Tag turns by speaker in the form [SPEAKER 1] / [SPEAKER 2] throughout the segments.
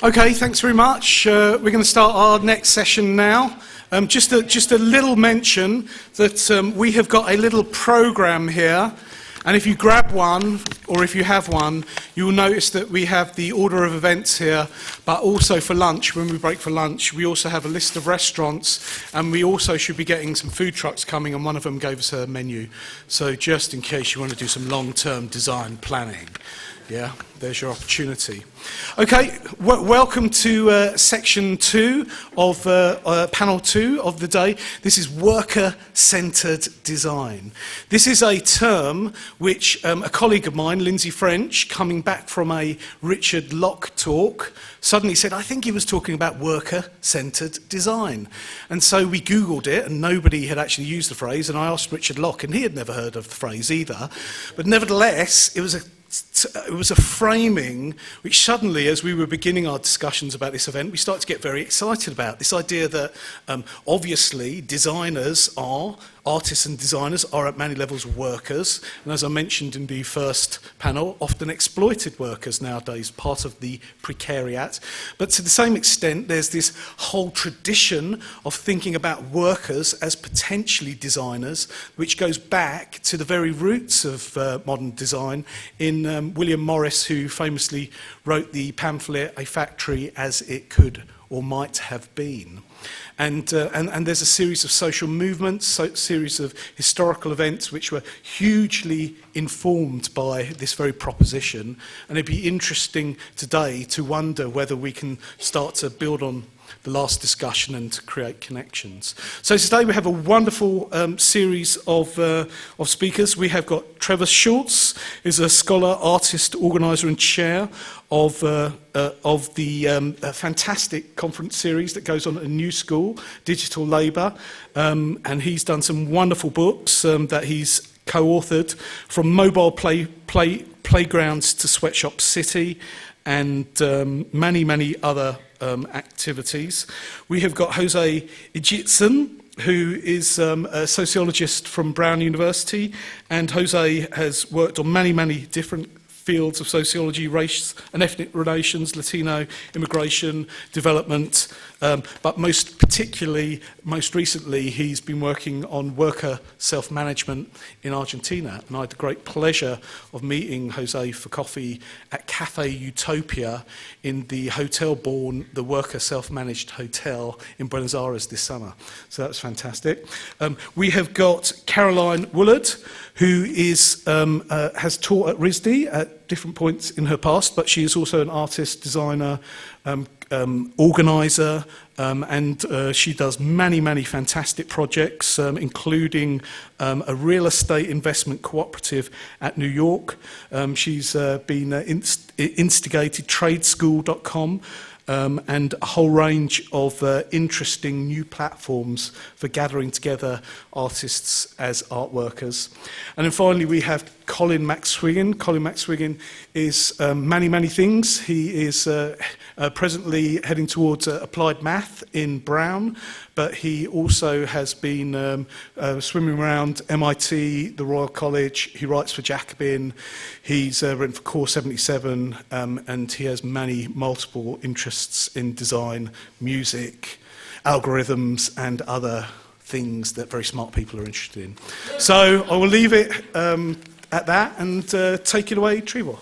[SPEAKER 1] Okay, thanks very much. We're going to start our next session now. Just a little mention that we have got a little program here, and if you grab one, or if you have one, you will notice that we have the order of events here, but also for lunch, when we break for lunch, we also have a list of restaurants, and we also should be getting some food trucks coming, and one of them gave us a menu. So just in case you want to do some long-term design planning. Yeah, there's your opportunity. Okay, welcome to section 2 of panel 2 of the day. This is worker-centred design. This is a term which a colleague of mine, Lindsay French, coming back from a Richard Locke talk, suddenly said, I think he was talking about worker-centred design. And so we Googled it, and nobody had actually used the phrase, and I asked Richard Locke, and he had never heard of the phrase either. But nevertheless, it was a framing which suddenly, as we were beginning our discussions about this event, we started to get very excited about. This idea that obviously artists and designers are at many levels workers, and as I mentioned in the first panel, often exploited workers nowadays, part of the precariat. But to the same extent, there's this whole tradition of thinking about workers as potentially designers, which goes back to the very roots of modern design in William Morris, who famously wrote the pamphlet, A Factory as It Could or Might Have Been. And there's a series of social movements, a series of historical events which were hugely informed by this very proposition. And it'd be interesting today to wonder whether we can start to build on the last discussion and to create connections. So today we have a wonderful series of speakers. We have got Trebor Scholz, who's a scholar, artist, organiser and chair of the fantastic conference series that goes on at a new school, Digital Labour, and he's done some wonderful books that he's co-authored, from Mobile Playgrounds to Sweatshop City, and many other activities. We have got Jose Itzigsohn, who is a sociologist from Brown University, and Jose has worked on many different fields of sociology, race and ethnic relations, Latino immigration, development, but most recently, he's been working on worker self-management in Argentina. And I had the great pleasure of meeting Jose for coffee at Cafe Utopia in the hotel born, the Worker Self-Managed Hotel in Buenos Aires this summer. So that was fantastic. We have got Caroline Woolard, who is has taught at RISD at different points in her past, but she is also an artist, designer, organiser, and she does many fantastic projects, including a real estate investment cooperative at New York. She's been instigated tradeschool.com, and a whole range of interesting new platforms for gathering together artists as art workers. And then finally we have Colin McSwiggan. Colin McSwiggan is many things. He is presently heading towards applied math in Brown, but he also has been swimming around MIT, the Royal College. He writes for Jacobin. He's written for Core 77, and he has multiple interests in design, music, algorithms, and other things that very smart people are interested in. So I will leave it at that and take it away, Trebor.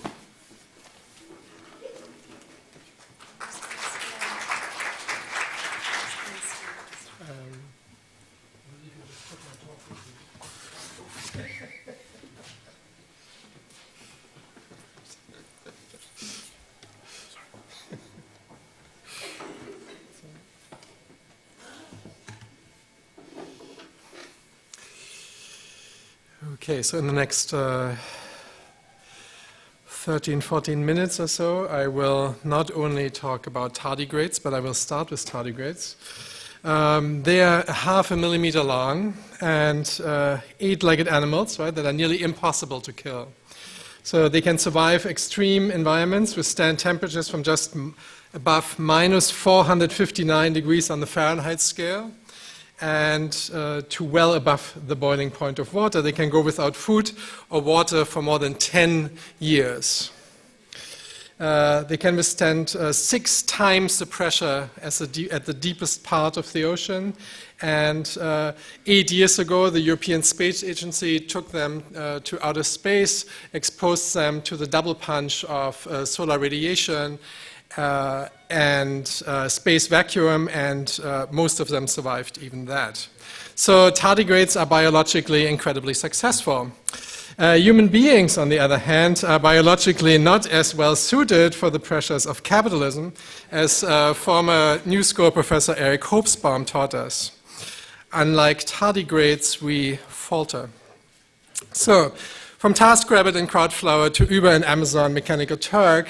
[SPEAKER 2] Okay, so in the next 13, 14 minutes or so, I will not only talk about tardigrades, but I will start with tardigrades. They are 0.5 millimeter long and eight-legged animals, right, that are nearly impossible to kill. So they can survive extreme environments, withstand temperatures from just above minus 459 degrees on the Fahrenheit scale, and to well above the boiling point of water. They can go without food or water for more than 10 years. They can withstand 6 times the pressure as at the deepest part of the ocean. And 8 years ago, the European Space Agency took them to outer space, exposed them to the double punch of solar radiation and space vacuum, and most of them survived even that. So tardigrades are biologically incredibly successful. Human beings, on the other hand, are biologically not as well suited for the pressures of capitalism as former New School professor Eric Hobsbawm taught us. Unlike tardigrades, we falter. So, from TaskRabbit and Crowdflower to Uber and Amazon Mechanical Turk,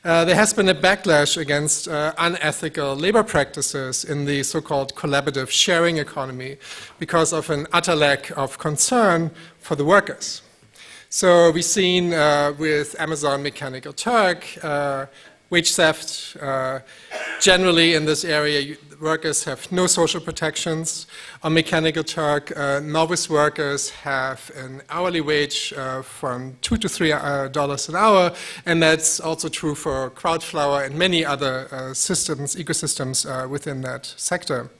[SPEAKER 2] there has been a backlash against unethical labor practices in the so-called collaborative sharing economy because of an utter lack of concern for the workers. So we've seen with Amazon Mechanical Turk, wage theft. Generally in this area, workers have no social protections. On Mechanical Turk, novice workers have an hourly wage from $2 to $3 an hour, and that's also true for Crowdflower and many other ecosystems within that sector.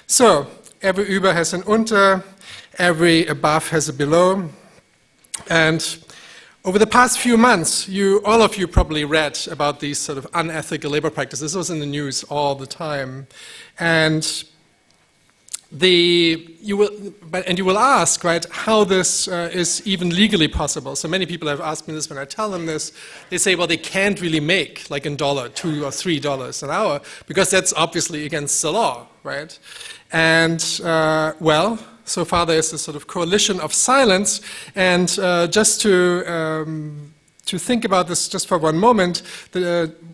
[SPEAKER 2] So every Uber has an unter, every above has a below. And over the past few months, all of you probably read about these sort of unethical labor practices. This was in the news all the time. And you will ask, right, how this is even legally possible. So many people have asked me this when I tell them this. They say, well, they can't really make, like in $2 or $3 an hour, because that's obviously against the law, right? And, well, so far there's this sort of coalition of silence, and just to think about this just for one moment,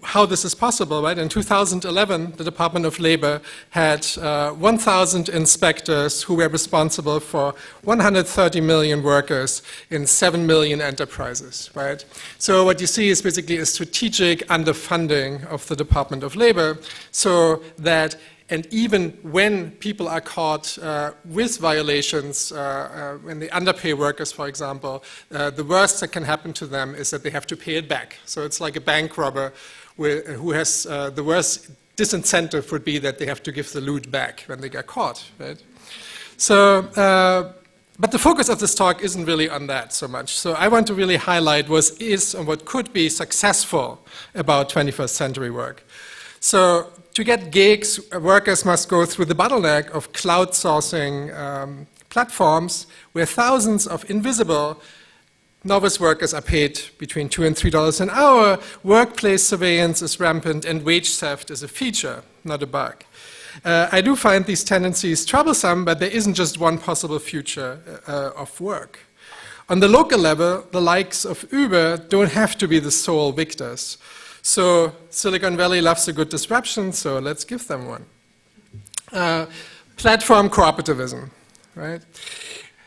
[SPEAKER 2] how this is possible, right? In 2011, the Department of Labor had 1,000 inspectors who were responsible for 130 million workers in 7 million enterprises, right? So what you see is basically a strategic underfunding of the Department of Labor, so that and even when people are caught with violations, when they underpay workers, for example, the worst that can happen to them is that they have to pay it back. So it's like a bank robber who has the worst disincentive would be that they have to give the loot back when they get caught, right? So, but the focus of this talk isn't really on that so much. So I want to really highlight what could be successful about 21st century work. So to get gigs, workers must go through the bottleneck of crowdsourcing platforms where thousands of invisible novice workers are paid between $2 and $3 an hour. Workplace surveillance is rampant, and wage theft is a feature, not a bug. I do find these tendencies troublesome, but there isn't just one possible future of work. On the local level, the likes of Uber don't have to be the sole victors. So Silicon Valley loves a good disruption, so let's give them one. Platform cooperativism, right?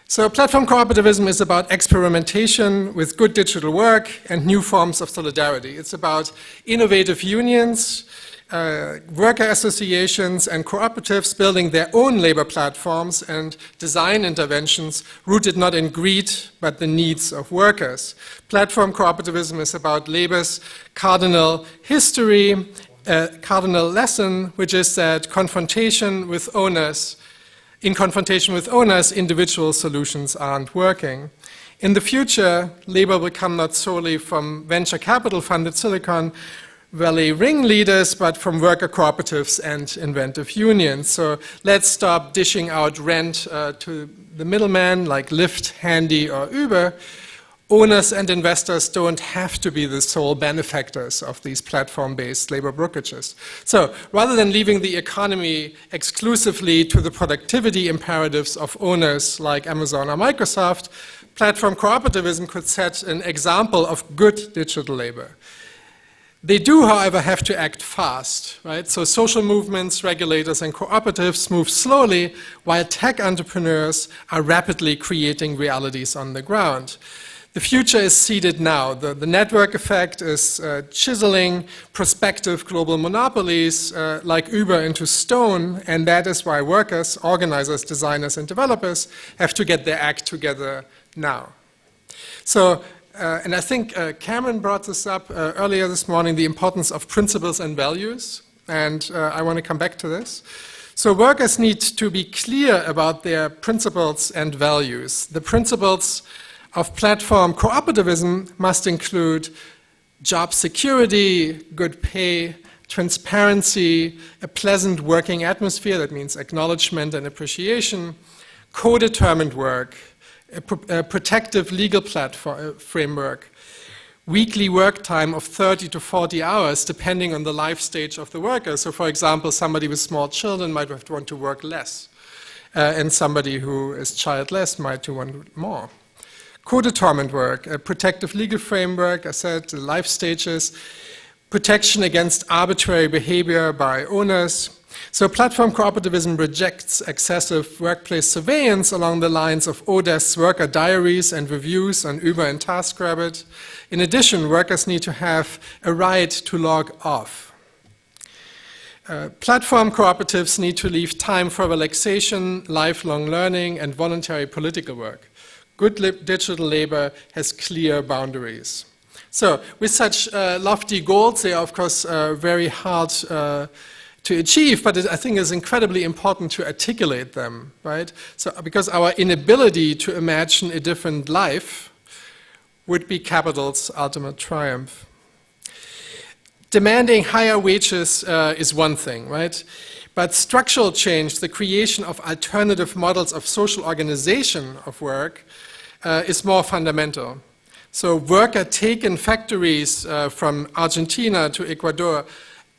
[SPEAKER 2] So platform cooperativism is about experimentation with good digital work and new forms of solidarity. It's about innovative unions, worker associations and cooperatives building their own labor platforms and design interventions rooted not in greed but the needs of workers. Platform cooperativism is about labor's cardinal history, cardinal lesson, which is that in confrontation with owners, individual solutions aren't working. In the future, labor will come not solely from venture capital funded Silicon Valley ringleaders, but from worker cooperatives and inventive unions. So let's stop dishing out rent to the middleman like Lyft, Handy, or Uber. Owners and investors don't have to be the sole benefactors of these platform-based labor brokerages. So rather than leaving the economy exclusively to the productivity imperatives of owners like Amazon or Microsoft, platform cooperativism could set an example of good digital labor. They do, however, have to act fast, right? So social movements, regulators, and cooperatives move slowly, while tech entrepreneurs are rapidly creating realities on the ground. The future is seeded now. The network effect is chiseling prospective global monopolies like Uber into stone, and that is why workers, organizers, designers, and developers have to get their act together now. So and I think Cameron brought this up earlier this morning, the importance of principles and values, and I want to come back to this. So workers need to be clear about their principles and values. The principles of platform cooperativism must include job security, good pay, transparency, a pleasant working atmosphere, that means acknowledgement and appreciation, co-determined work, a protective legal framework, weekly work time of 30 to 40 hours, depending on the life stage of the worker. So, for example, somebody with small children might want to work less, and somebody who is childless might want more. Co-determined work, a protective legal framework, I said, the life stages, protection against arbitrary behavior by owners. So platform cooperativism rejects excessive workplace surveillance along the lines of Odesk's worker diaries and reviews on Uber and TaskRabbit. In addition, workers need to have a right to log off. Platform cooperatives need to leave time for relaxation, lifelong learning, and voluntary political work. Good digital labor has clear boundaries. So with such lofty goals, they are of course very hard to achieve, but I think it's incredibly important to articulate them, right? So because our inability to imagine a different life would be capital's ultimate triumph. Demanding higher wages is one thing, right? But structural change, the creation of alternative models of social organization of work, is more fundamental. So worker-taken factories from Argentina to Ecuador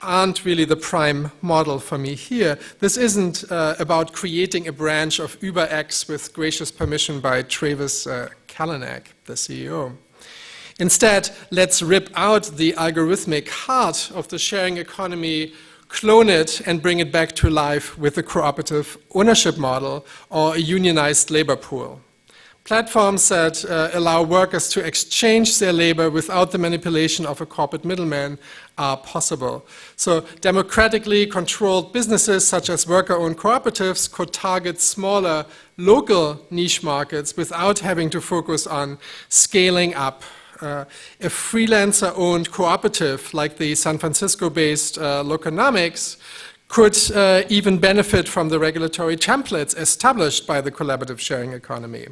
[SPEAKER 2] aren't really the prime model for me here. This isn't about creating a branch of UberX with gracious permission by Travis Kalanick, the CEO. Instead, let's rip out the algorithmic heart of the sharing economy, clone it, and bring it back to life with a cooperative ownership model or a unionized labor pool. Platforms that allow workers to exchange their labor without the manipulation of a corporate middleman are possible. So democratically controlled businesses such as worker-owned cooperatives could target smaller local niche markets without having to focus on scaling up. A freelancer-owned cooperative like the San Francisco-based Loconomics could even benefit from the regulatory templates established by the collaborative sharing economy.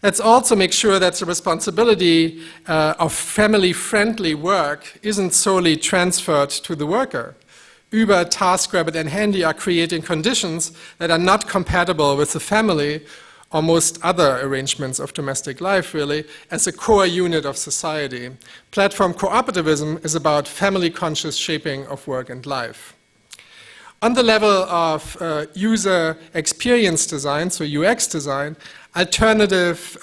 [SPEAKER 2] Let's also make sure that the responsibility of family-friendly work isn't solely transferred to the worker. Uber, TaskRabbit, and Handy are creating conditions that are not compatible with the family or most other arrangements of domestic life, really, as a core unit of society. Platform cooperativism is about family-conscious shaping of work and life. On the level of user experience design, so UX design, alternative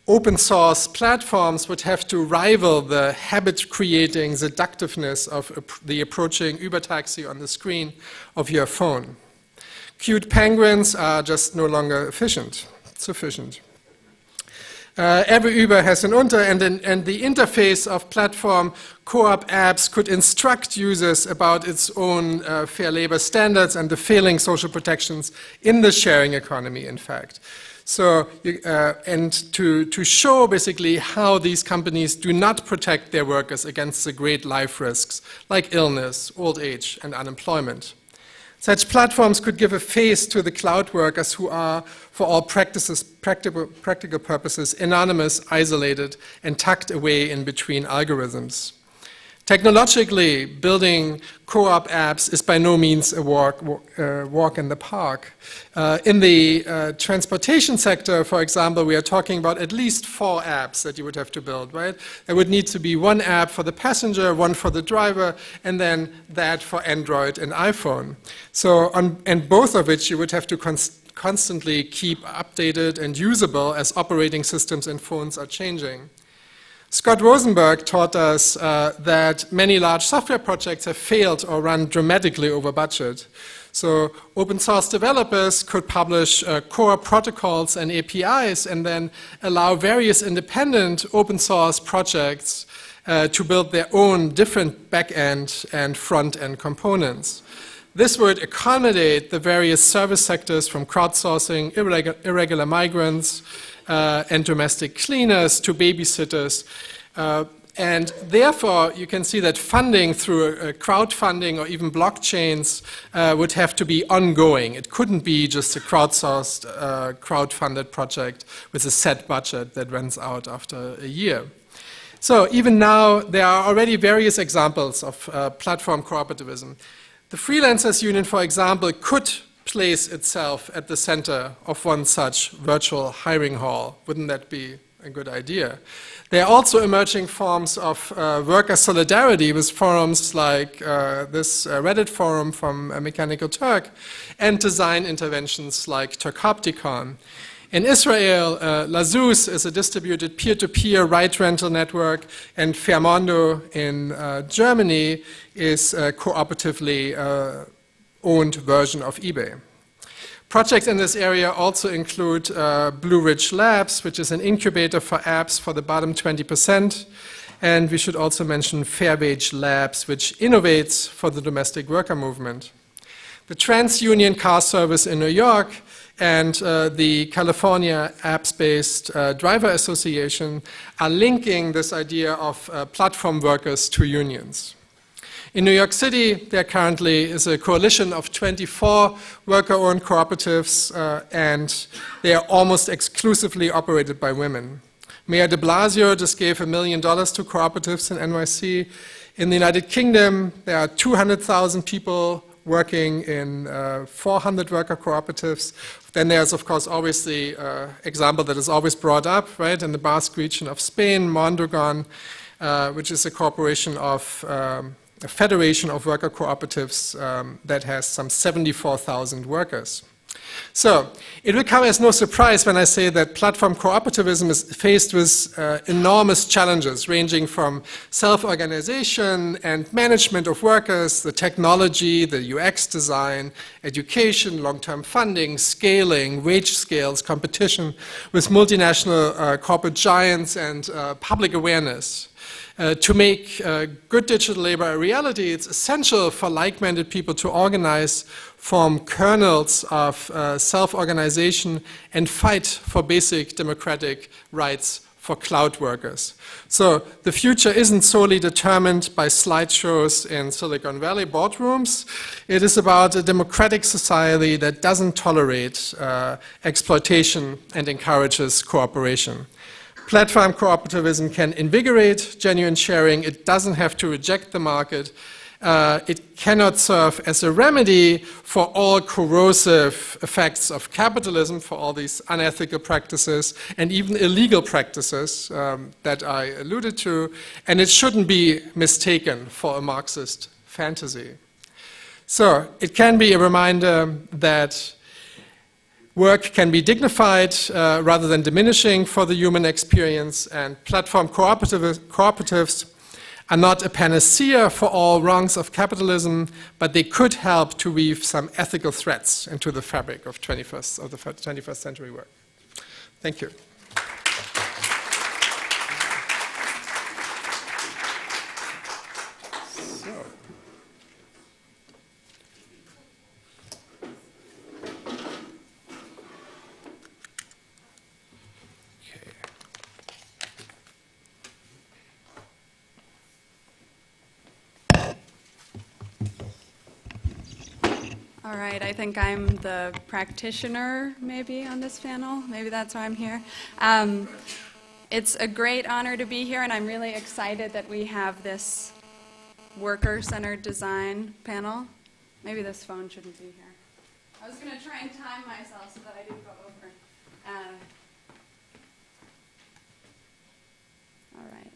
[SPEAKER 2] open source platforms would have to rival the habit-creating seductiveness of the approaching Uber taxi on the screen of your phone. Cute penguins are just no longer sufficient. Every Uber has an Unter, and the interface of platform co-op apps could instruct users about its own fair labor standards and the failing social protections in the sharing economy, in fact. So, and to show basically how these companies do not protect their workers against the great life risks like illness, old age, and unemployment. Such platforms could give a face to the cloud workers who are, for all practical purposes, anonymous, isolated, and tucked away in between algorithms. Technologically, building co-op apps is by no means a walk in the park. In the transportation sector, for example, we are talking about at least 4 apps that you would have to build, right? There would need to be one app for the passenger, one for the driver, and then that for Android and iPhone. So, and both of which you would have to constantly keep updated and usable as operating systems and phones are changing. Scott Rosenberg taught us that many large software projects have failed or run dramatically over budget. So open source developers could publish core protocols and APIs and then allow various independent open source projects to build their own different back-end and front-end components. This would accommodate the various service sectors from crowdsourcing, irregular migrants, and domestic cleaners to babysitters. And therefore, you can see that funding through crowdfunding or even blockchains would have to be ongoing. It couldn't be just a crowdsourced, crowdfunded project with a set budget that runs out after a year. So even now, there are already various examples of platform cooperativism. The Freelancers Union, for example, could place itself at the center of one such virtual hiring hall. Wouldn't that be a good idea? There are also emerging forms of worker solidarity with forums like this Reddit forum from Mechanical Turk and design interventions like Turkopticon. In Israel, Lazuz is a distributed peer-to-peer right rental network, and Fairmondo in Germany is a cooperatively owned version of eBay. Projects in this area also include Blue Ridge Labs, which is an incubator for apps for the bottom 20%. And we should also mention Fair Wage Labs, which innovates for the domestic worker movement. The TransUnion Car Service in New York and the California apps-based driver association are linking this idea of platform workers to unions. In New York City, there currently is a coalition of 24 worker-owned cooperatives, and they are almost exclusively operated by women. Mayor de Blasio just gave $1 million to cooperatives in NYC. In the United Kingdom, there are 200,000 people working in 400 worker cooperatives. Then there's, of course, always the example that is always brought up, right, in the Basque region of Spain, Mondragon, which is a corporation of a federation of worker cooperatives that has some 74,000 workers. So it will come as no surprise when I say that platform cooperativism is faced with enormous challenges ranging from self-organization and management of workers, the technology, the UX design, education, long-term funding, scaling, wage scales, competition with multinational corporate giants, and public awareness. To make good digital labor a reality, it's essential for like-minded people to organize, form kernels of self-organization, and fight for basic democratic rights for cloud workers. So the future isn't solely determined by slideshows in Silicon Valley boardrooms. It is about a democratic society that doesn't tolerate exploitation and encourages cooperation. Platform cooperativism can invigorate genuine sharing. It doesn't have to reject the market. It cannot serve as a remedy for all corrosive effects of capitalism, for all these unethical practices and even illegal practices that I alluded to. And it shouldn't be mistaken for a Marxist fantasy. So it can be a reminder that work can be dignified rather than diminishing for the human experience, and platform cooperatives are not a panacea for all wrongs of capitalism, but they could help to weave some ethical threads into the fabric of the 21st century work. Thank you.
[SPEAKER 3] All right, I think I'm the practitioner maybe on this panel. Maybe that's why I'm here. It's a great honor to be here, and I'm really excited that we have this worker-centered design panel. Maybe this phone shouldn't be here. I was going to try and time myself so that I didn't go over. All right.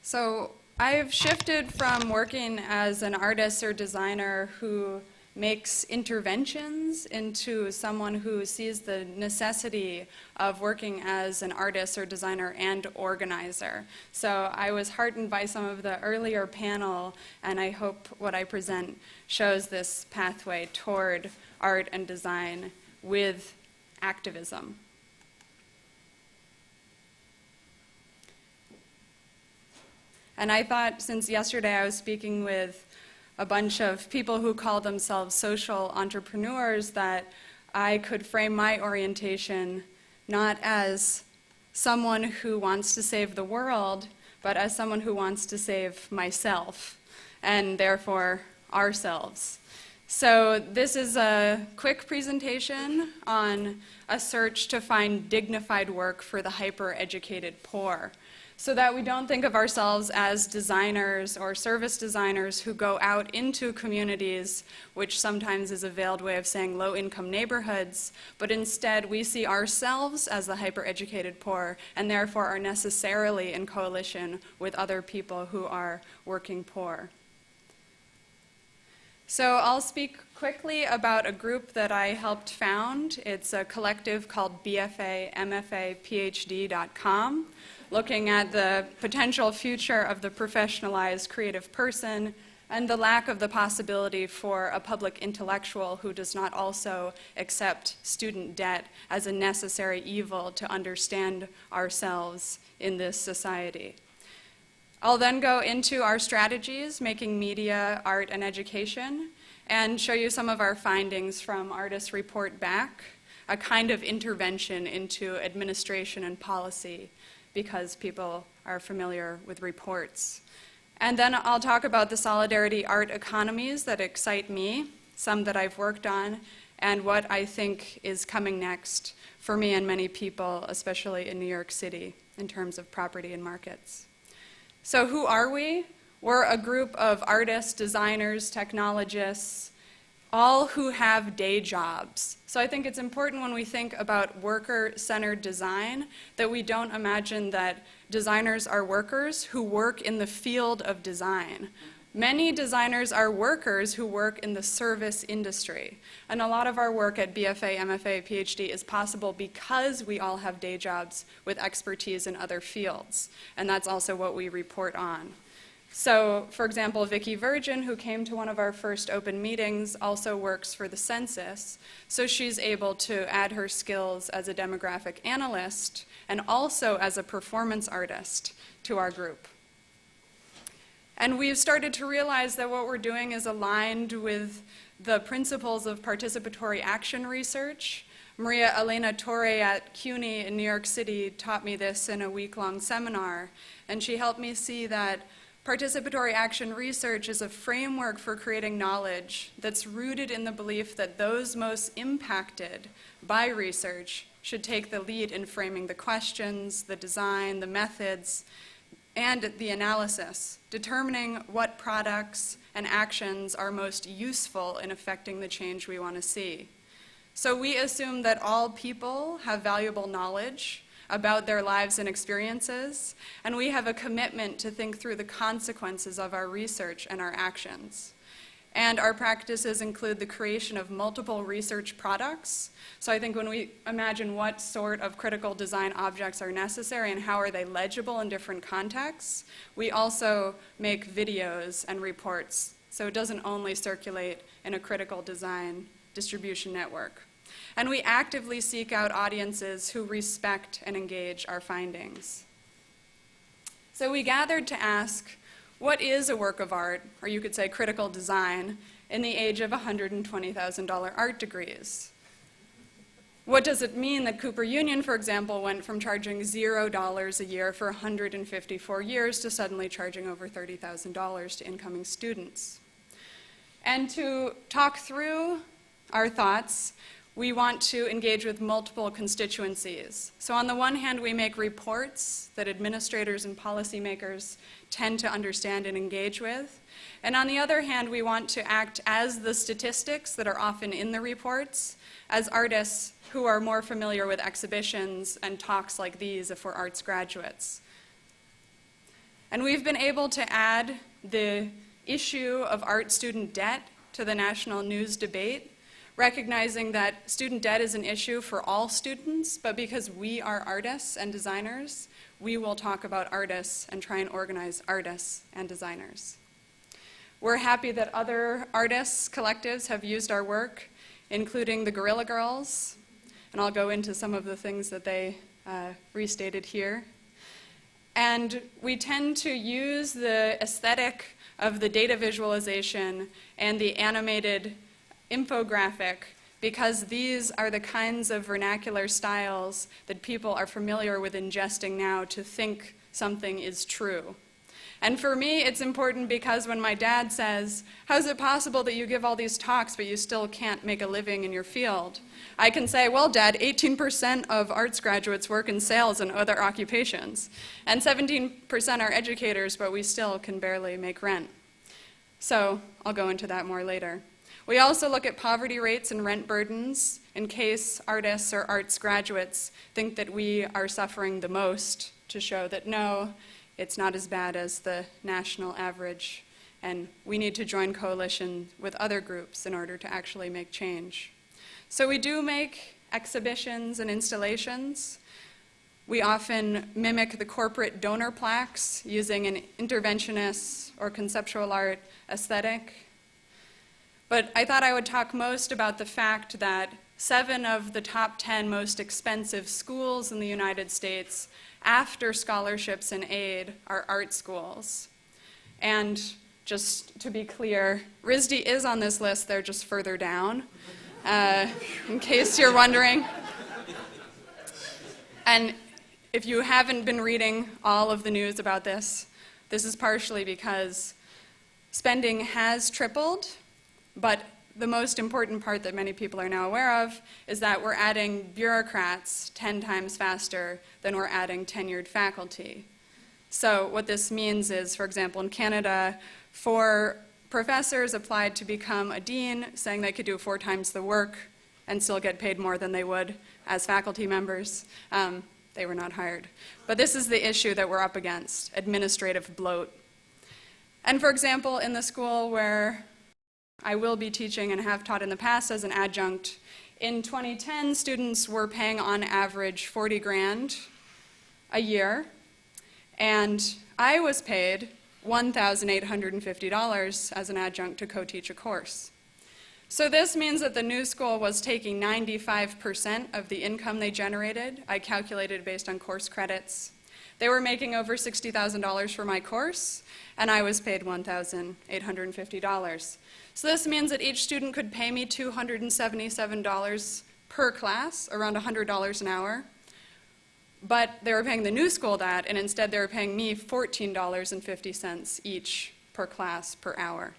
[SPEAKER 3] So I've shifted from working as an artist or designer who makes interventions into someone who sees the necessity of working as an artist or designer and organizer. So I was heartened by some of the earlier panel, and I hope what I present shows this pathway toward art and design with activism. And I thought, since yesterday I was speaking with a bunch of people who call themselves social entrepreneurs, that I could frame my orientation not as someone who wants to save the world, but as someone who wants to save myself, and therefore ourselves. So this is a quick presentation on a search to find dignified work for the hyper-educated poor, so that we don't think of ourselves as designers or service designers who go out into communities, which sometimes is a veiled way of saying low-income neighborhoods, but instead we see ourselves as the hyper-educated poor and therefore are necessarily in coalition with other people who are working poor. So I'll speak quickly about a group that I helped found. It's a collective called BFA-MFA-PhD.com, looking at the potential future of the professionalized creative person and the lack of the possibility for a public intellectual who does not also accept student debt as a necessary evil to understand ourselves in this society. I'll then go into our strategies, making media, art, and education, and show you some of our findings from Artists Report Back, a kind of intervention into administration and policy, because people are familiar with reports. And then I'll talk about the solidarity art economies that excite me, some that I've worked on, and what I think is coming next for me and many people, especially in New York City, in terms of property and markets. So who are we? We're a group of artists, designers, technologists, all who have day jobs. So I think it's important when we think about worker-centered design that we don't imagine that designers are workers who work in the field of design. Many designers are workers who work in the service industry. And a lot of our work at BFA, MFA, PhD is possible because we all have day jobs with expertise in other fields. And that's also what we report on. So, for example, Vicki Virgin, who came to one of our first open meetings, also works for the census. So she's able to add her skills as a demographic analyst and also as a performance artist to our group. And we've started to realize that what we're doing is aligned with the principles of participatory action research. Maria Elena Torre at CUNY in New York City taught me this in a week-long seminar, and she helped me see that participatory action research is a framework for creating knowledge that's rooted in the belief that those most impacted by research should take the lead in framing the questions, the design, the methods, and the analysis, determining what products and actions are most useful in affecting the change we want to see. So we assume that all people have valuable knowledge about their lives and experiences, and we have a commitment to think through the consequences of our research and our actions. And our practices include the creation of multiple research products. So I think when we imagine what sort of critical design objects are necessary and how are they legible in different contexts, we also make videos and reports. So it doesn't only circulate in a critical design distribution network. And we actively seek out audiences who respect and engage our findings. So we gathered to ask, what is a work of art, or you could say critical design, in the age of $120,000 art degrees? What does it mean that Cooper Union, for example, went from charging $0 a year for 154 years to suddenly charging over $30,000 to incoming students? And to talk through our thoughts, we want to engage with multiple constituencies. So on the one hand, we make reports that administrators and policymakers tend to understand and engage with. And on the other hand, we want to act as the statistics that are often in the reports, as artists who are more familiar with exhibitions and talks like these if we're arts graduates. And we've been able to add the issue of art student debt to the national news debate, recognizing that student debt is an issue for all students, but because we are artists and designers, we will talk about artists and try and organize artists and designers. We're happy that other artists, collectives have used our work, including the Guerrilla Girls, and I'll go into some of the things that they restated here. And we tend to use the aesthetic of the data visualization and the animated infographic because these are the kinds of vernacular styles that people are familiar with ingesting now to think something is true. And for me, it's important because when my dad says, "How is it possible that you give all these talks but you still can't make a living in your field?" I can say, "Well, Dad, 18% of arts graduates work in sales and other occupations, and 17% are educators, but we still can barely make rent." So I'll go into that more later. We also look at poverty rates and rent burdens in case artists or arts graduates think that we are suffering the most, to show that no, it's not as bad as the national average, and we need to join coalition with other groups in order to actually make change. So we do make exhibitions and installations. We often mimic the corporate donor plaques using an interventionist or conceptual art aesthetic. But I thought I would talk most about the fact that 7 of the top 10 most expensive schools in the United States, after scholarships and aid, are art schools. And just to be clear, RISD is on this list, they're just further down, in case you're wondering. And if you haven't been reading all of the news about this, this is partially because spending has tripled, but the most important part that many people are now aware of is that we're adding bureaucrats 10 times faster than we're adding tenured faculty. So what this means is, for example, in Canada, 4 professors applied to become a dean, saying they could do 4 times the work and still get paid more than they would as faculty members. They were not hired. But this is the issue that we're up against, administrative bloat. And for example, in the school where I will be teaching and have taught in the past as an adjunct, in 2010, students were paying on average 40 grand a year, and I was paid $1,850 as an adjunct to co-teach a course. So this means that the new school was taking 95% of the income they generated. I calculated based on course credits. They were making over $60,000 for my course, and I was paid $1,850. So this means that each student could pay me $277 per class, around $100 an hour. But they were paying the new school that, and instead they were paying me $14.50 each per class per hour.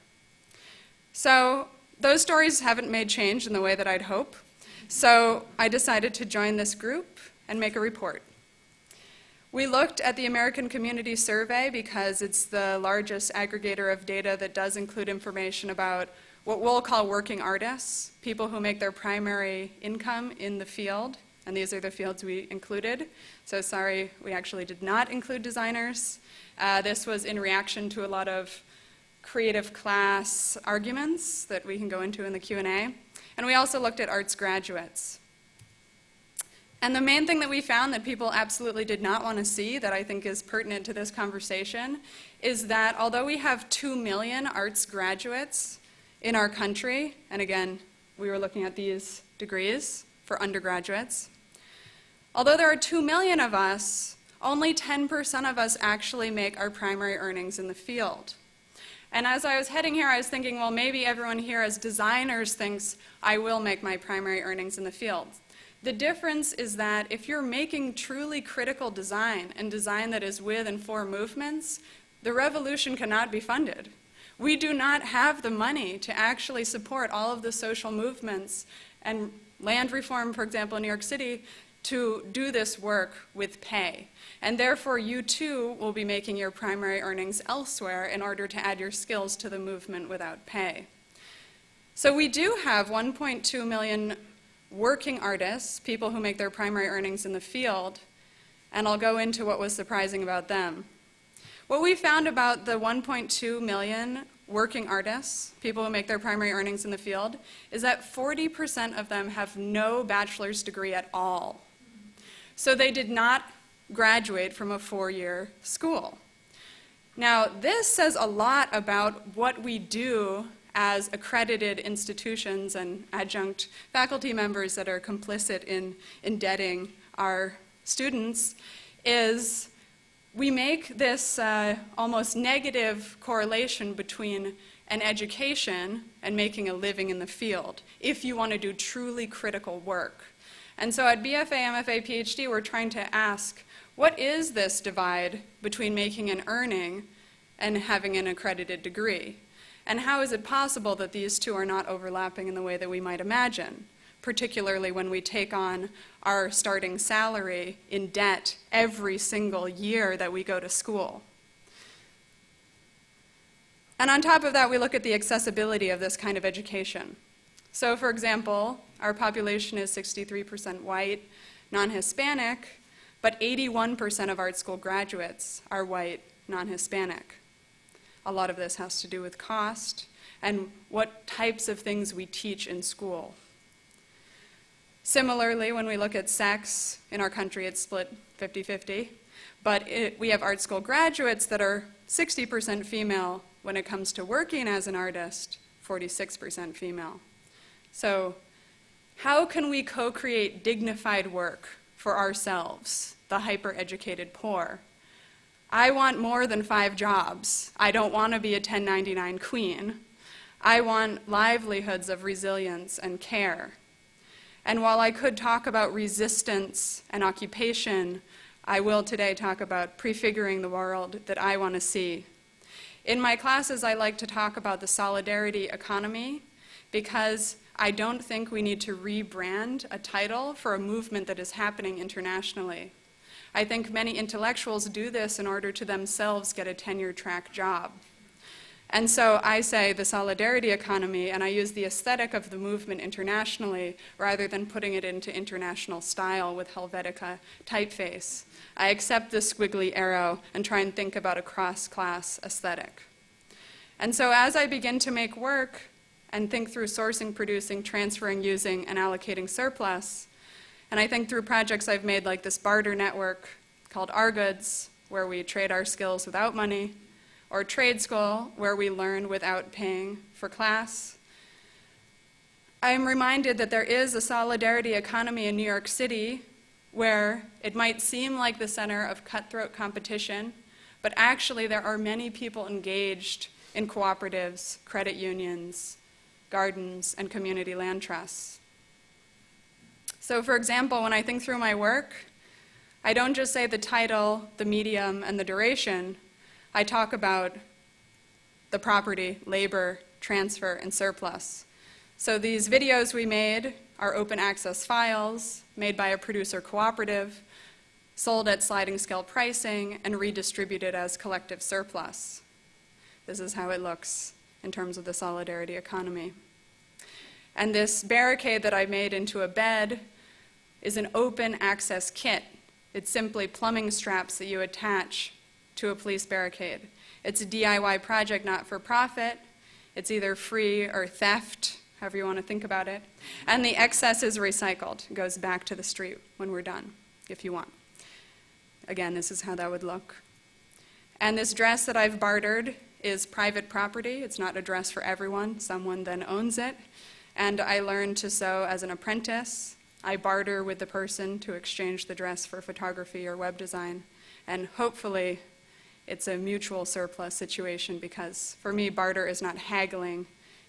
[SPEAKER 3] So those stories haven't made change in the way that I'd hope. So I decided to join this group and make a report. We looked at the American Community Survey because it's the largest aggregator of data that does include information about what we'll call working artists, people who make their primary income in the field, and these are the fields we included. So sorry, we actually did not include designers. This was in reaction to a lot of creative class arguments that we can go into in the Q&A. And we also looked at arts graduates. And the main thing that we found that people absolutely did not want to see, that I think is pertinent to this conversation, is that although we have 2 million arts graduates in our country, and again, we were looking at these degrees for undergraduates, although there are 2 million of us, only 10% of us actually make our primary earnings in the field. And as I was heading here, I was thinking, well, maybe everyone here as designers thinks, I will make my primary earnings in the field. The difference is that if you're making truly critical design and design that is with and for movements, the revolution cannot be funded. We do not have the money to actually support all of the social movements and land reform, for example, in New York City, to do this work with pay. And therefore, you too will be making your primary earnings elsewhere in order to add your skills to the movement without pay. So we do have 1.2 million working artists, people who make their primary earnings in the field, and I'll go into what was surprising about them. What we found about the 1.2 million working artists, people who make their primary earnings in the field, is that 40% of them have no bachelor's degree at all. So they did not graduate from a 4-year school. Now, this says a lot about what we do as accredited institutions and adjunct faculty members that are complicit in indebting our students, is we make this almost negative correlation between an education and making a living in the field, if you want to do truly critical work. And so at BFA, MFA, PhD, we're trying to ask, what is this divide between making an earning and having an accredited degree? And how is it possible that these two are not overlapping in the way that we might imagine, particularly when we take on our starting salary in debt every single year that we go to school? And on top of that, we look at the accessibility of this kind of education. So for example, our population is 63% white, non-Hispanic, but 81% of art school graduates are white, non-Hispanic. A lot of this has to do with cost and what types of things we teach in school. Similarly, when we look at sex, in our country it's split 50-50, but we have art school graduates that are 60% female. When it comes to working as an artist, 46% female. So how can we co-create dignified work for ourselves, the hyper-educated poor? I want more than 5 jobs. I don't want to be a 1099 queen. I want livelihoods of resilience and care. And while I could talk about resistance and occupation, I will today talk about prefiguring the world that I want to see. In my classes, I like to talk about the solidarity economy because I don't think we need to rebrand a title for a movement that is happening internationally. I think many intellectuals do this in order to themselves get a tenure-track job. And so I say the solidarity economy, and I use the aesthetic of the movement internationally rather than putting it into international style with Helvetica typeface. I accept the squiggly arrow and try and think about a cross-class aesthetic. And so as I begin to make work and think through sourcing, producing, transferring, using, and allocating surplus, and I think through projects I've made like this barter network called Our Goods, where we trade our skills without money, or trade school, where we learn without paying for class. I am reminded that there is a solidarity economy in New York City where it might seem like the center of cutthroat competition, but actually there are many people engaged in cooperatives, credit unions, gardens, and community land trusts. So for example, when I think through my work, I don't just say the title, the medium, and the duration. I talk about the property, labor, transfer, and surplus. So these videos we made are open access files made by a producer cooperative, sold at sliding scale pricing, and redistributed as collective surplus. This is how it looks in terms of the solidarity economy. And this barricade that I made into a bed is an open access kit. It's simply plumbing straps that you attach to a police barricade. It's a DIY project, not for profit. It's either free or theft, however you want to think about it. And the excess is recycled. It goes back to the street when we're done, if you want. Again, this is how that would look. And this dress that I've bartered is private property. It's not a dress for everyone. Someone then owns it. And I learned to sew as an apprentice. I barter with the person to exchange the dress for photography or web design. And hopefully, it's a mutual surplus situation because for me, barter is not haggling.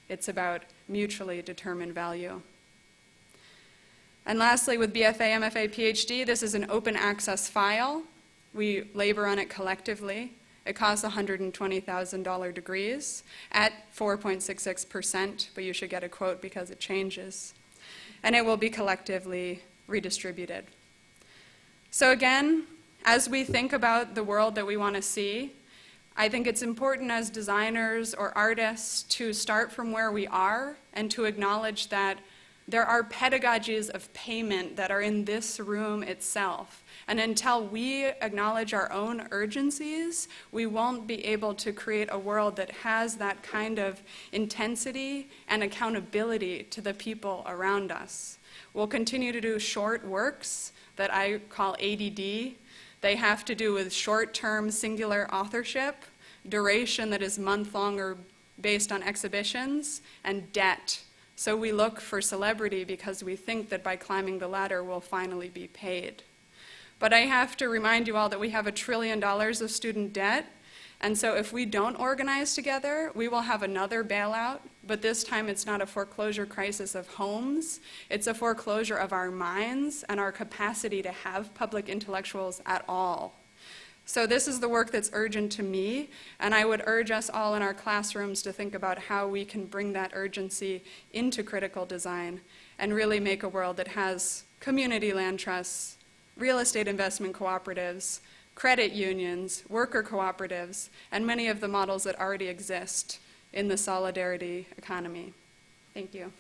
[SPEAKER 3] It's about mutually determined value. And lastly, with BFA, MFA, PhD, this is an open access file. We labor on it collectively. It costs $120,000 degrees at 4.66%, but you should get a quote because it changes. And it will be collectively redistributed. So again, as we think about the world that we want to see, I think it's important as designers or artists to start from where we are and to acknowledge that there are pedagogies of payment that are in this room itself. And until we acknowledge our own urgencies, we won't be able to create a world that has that kind of intensity and accountability to the people around us. We'll continue to do short works that I call ADD. They have to do with short-term singular authorship, duration that is month-long or based on exhibitions, and debt. So we look for celebrity because we think that by climbing the ladder we'll finally be paid. But I have to remind you all that we have $1 trillion of student debt, And so if we don't organize together, we will have another bailout, but this time it's not a foreclosure crisis of homes, it's a foreclosure of our minds and our capacity to have public intellectuals at all. So this is the work that's urgent to me, and I would urge us all in our classrooms to think about how we can bring that urgency into critical design and really make a world that has community land trusts, real estate investment cooperatives, credit unions, worker cooperatives, and many of the models that already exist in the solidarity economy. Thank you.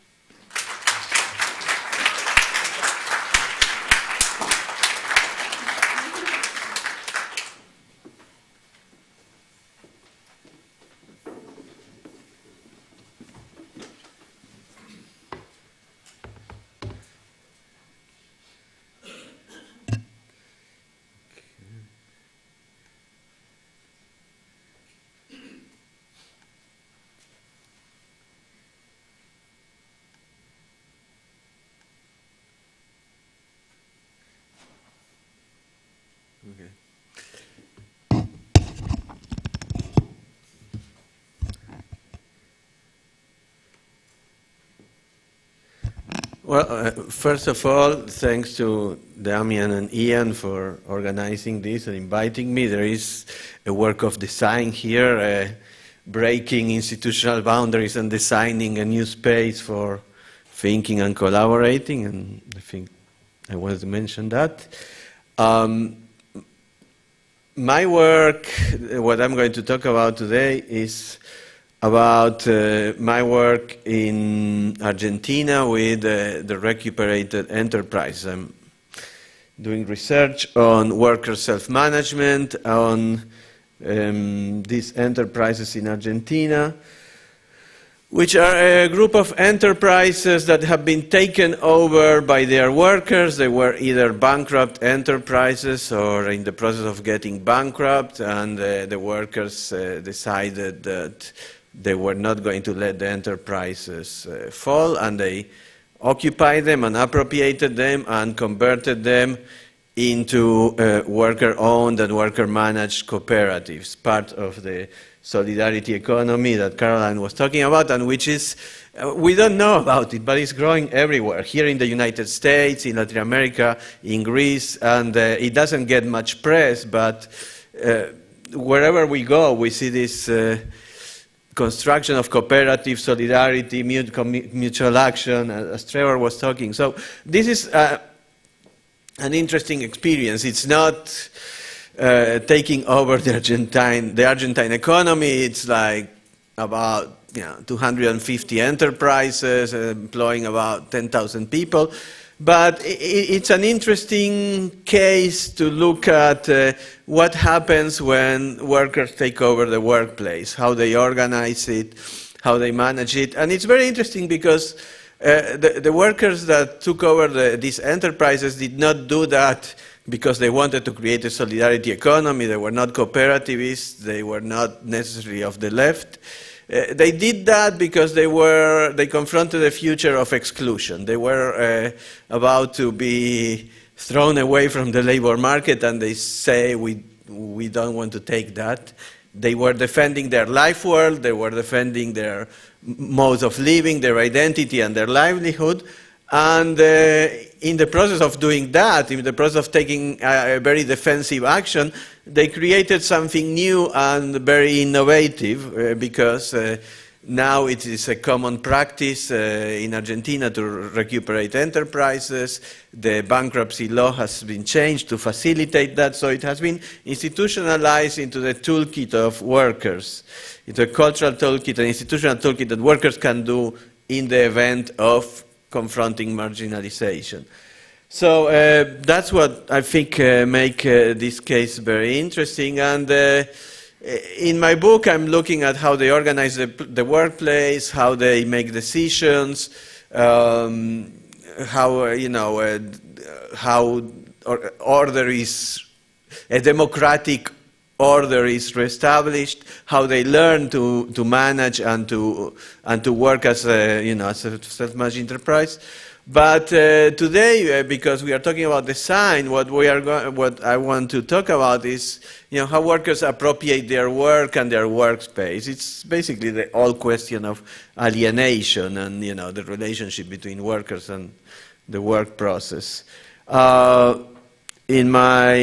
[SPEAKER 4] Well, first of all, thanks to Damian and Ian for organizing this and inviting me. There is a work of design here, breaking institutional boundaries and designing a new space for thinking and collaborating, and I think I wanted to mention that. My work, what I'm going to talk about today, is about my work in Argentina with the recuperated enterprise. I'm doing research on worker self-management, on these enterprises in Argentina, which are a group of enterprises that have been taken over by their workers. They were either bankrupt enterprises or in the process of getting bankrupt, and the workers decided that they were not going to let the enterprises fall, and they occupied them and appropriated them and converted them into worker-owned and worker-managed cooperatives, part of the solidarity economy that Caroline was talking about, and which is, we don't know about it, but it's growing everywhere, here in the United States, in Latin America, in Greece, and it doesn't get much press, but wherever we go, we see this construction of cooperative solidarity, mutual action, as Trevor was talking. So this is an interesting experience. It's not taking over the Argentine economy. It's like about 250 enterprises employing about 10,000 people. But it's an interesting case to look at what happens when workers take over the workplace, how they organize it, how they manage it. And it's very interesting because the workers that took over these enterprises did not do that because they wanted to create a solidarity economy. They were not cooperativists. They were not necessarily of the left. They did that because they confronted a future of exclusion. They were about to be thrown away from the labor market, and they say, we don't want to take that. They were defending their life world. They were defending their modes of living, their identity, and their livelihood. And in the process of doing that, in the process of taking a very defensive action, they created something new and very innovative because now it is a common practice in Argentina to recuperate enterprises. The bankruptcy law has been changed to facilitate that, so it has been institutionalized into the toolkit of workers. It's a cultural toolkit, an institutional toolkit that workers can do in the event of confronting marginalization. So that's what I think make this case very interesting. And in my book, I'm looking at how they organize the workplace, how they make decisions, how order is a democratic order is reestablished, how they learn to manage and to work as a self-managed enterprise. But today, because we are talking about design, what I want to talk about is, how workers appropriate their work and their workspace. It's basically the old question of alienation and the relationship between workers and the work process. In my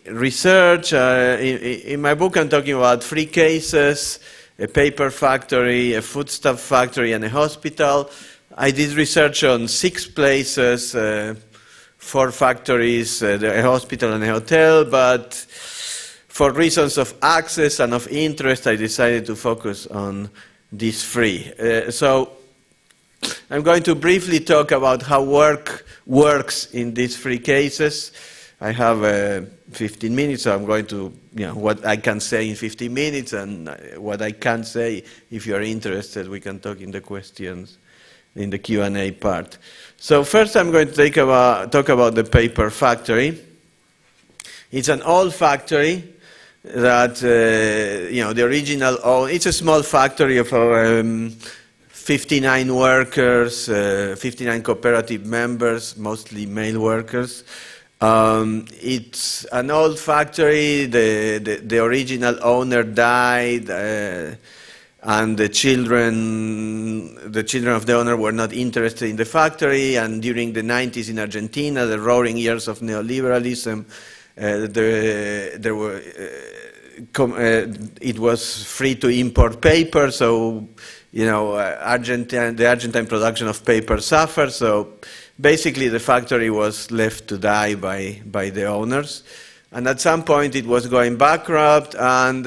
[SPEAKER 4] research, in my book, I'm talking about 3 cases: a paper factory, a foodstuff factory, and a hospital. I did research on 6 places, 4 factories, a hospital and a hotel, but for reasons of access and of interest, I decided to focus on these 3. So I'm going to briefly talk about how work works in these 3 cases. I have 15 minutes, so I'm going to, what I can say in 15 minutes, and what I can't say, if you're interested, we can talk in the questions, in the Q&A part. So first I'm going to talk about the paper factory. It's an old factory that, the original, it's a small factory of 59 workers, 59 cooperative members, mostly male workers. It's an old factory. The original owner died, and the children of the owner were not interested in the factory. And during the 90s in Argentina, the roaring years of neoliberalism, it was free to import paper. So, the Argentine production of paper suffered. So basically, the factory was left to die by the owners. And at some point, it was going bankrupt, and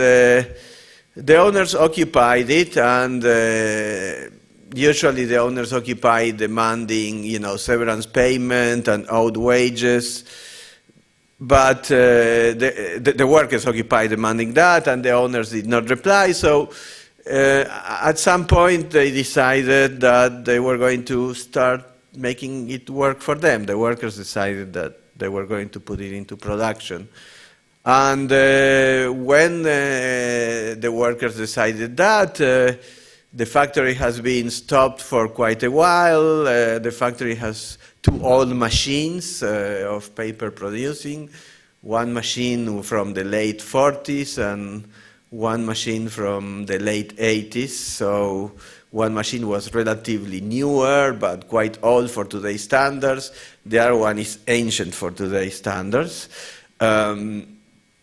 [SPEAKER 4] the owners occupied it, and usually the owners occupied demanding, severance payment and owed wages. But the workers occupied demanding that, and the owners did not reply. So at some point, they decided that they were going to start making it work for them. The workers decided that they were going to put it into production. And when the workers decided that, the factory has been stopped for quite a while. The factory has 2 old machines of paper producing, 1 machine from the late 40s and 1 machine from the late 80s. So 1 machine was relatively newer, but quite old for today's standards. The other one is ancient for today's standards.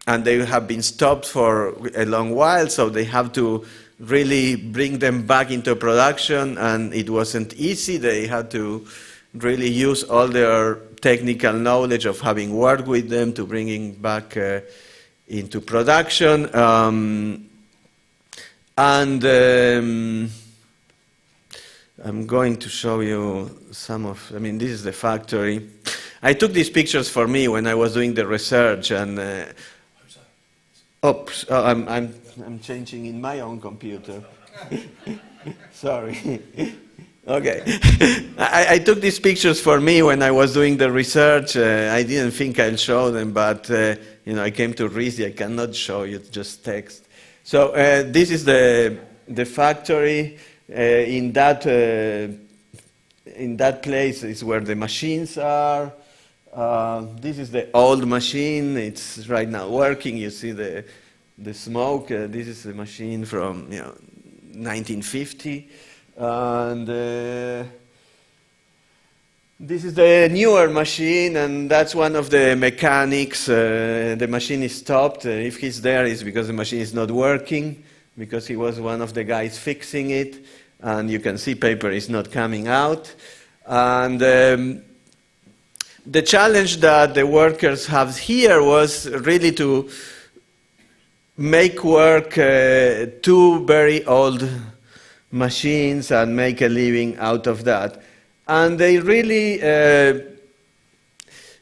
[SPEAKER 4] And they have been stopped for a long while, so they have to really bring them back into production, and it wasn't easy. They had to really use all their technical knowledge of having worked with them to bring back into production. I'm going to show you this is the factory. I took these pictures for me when I was doing the research, and I'm changing in my own computer. Sorry. Okay. I took these pictures for me when I was doing the research. I didn't think I'll show them, but I came to RISD. I cannot show you, just text. So this is the factory. In that place is where the machines are. This is the old machine. It's right now working. You see the smoke. This is the machine from 1950, and this is the newer machine, and that's one of the mechanics. The machine is stopped. If he's there, it's because the machine is not working, because he was one of the guys fixing it, and you can see paper is not coming out. And the challenge that the workers have here was really to make work 2 very old machines and make a living out of that. And they really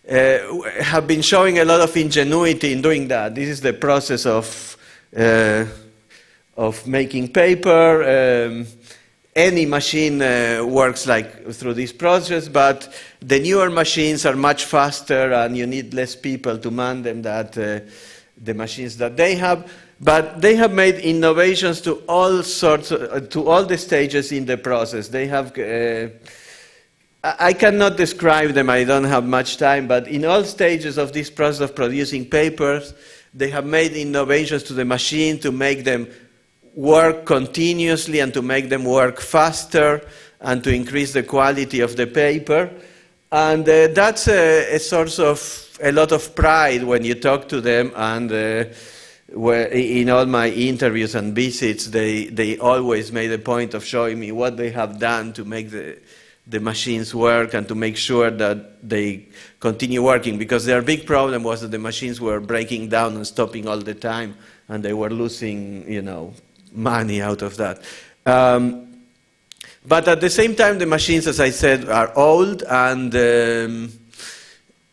[SPEAKER 4] have been showing a lot of ingenuity in doing that. This is the process of making paper. Any machine works through this process, but the newer machines are much faster, and you need less people to man them than the machines that they have. But they have made innovations to all the stages in the process. They have I cannot describe them, I don't have much time, but in all stages of this process of producing papers, they have made innovations to the machine to make them work continuously and to make them work faster and to increase the quality of the paper. And that's a source of a lot of pride when you talk to them, and in all my interviews and visits, they always made a point of showing me what they have done to make the machines work and to make sure that they continue working, because their big problem was that the machines were breaking down and stopping all the time, and they were losing, money out of that. But at the same time, the machines, as I said, are old, and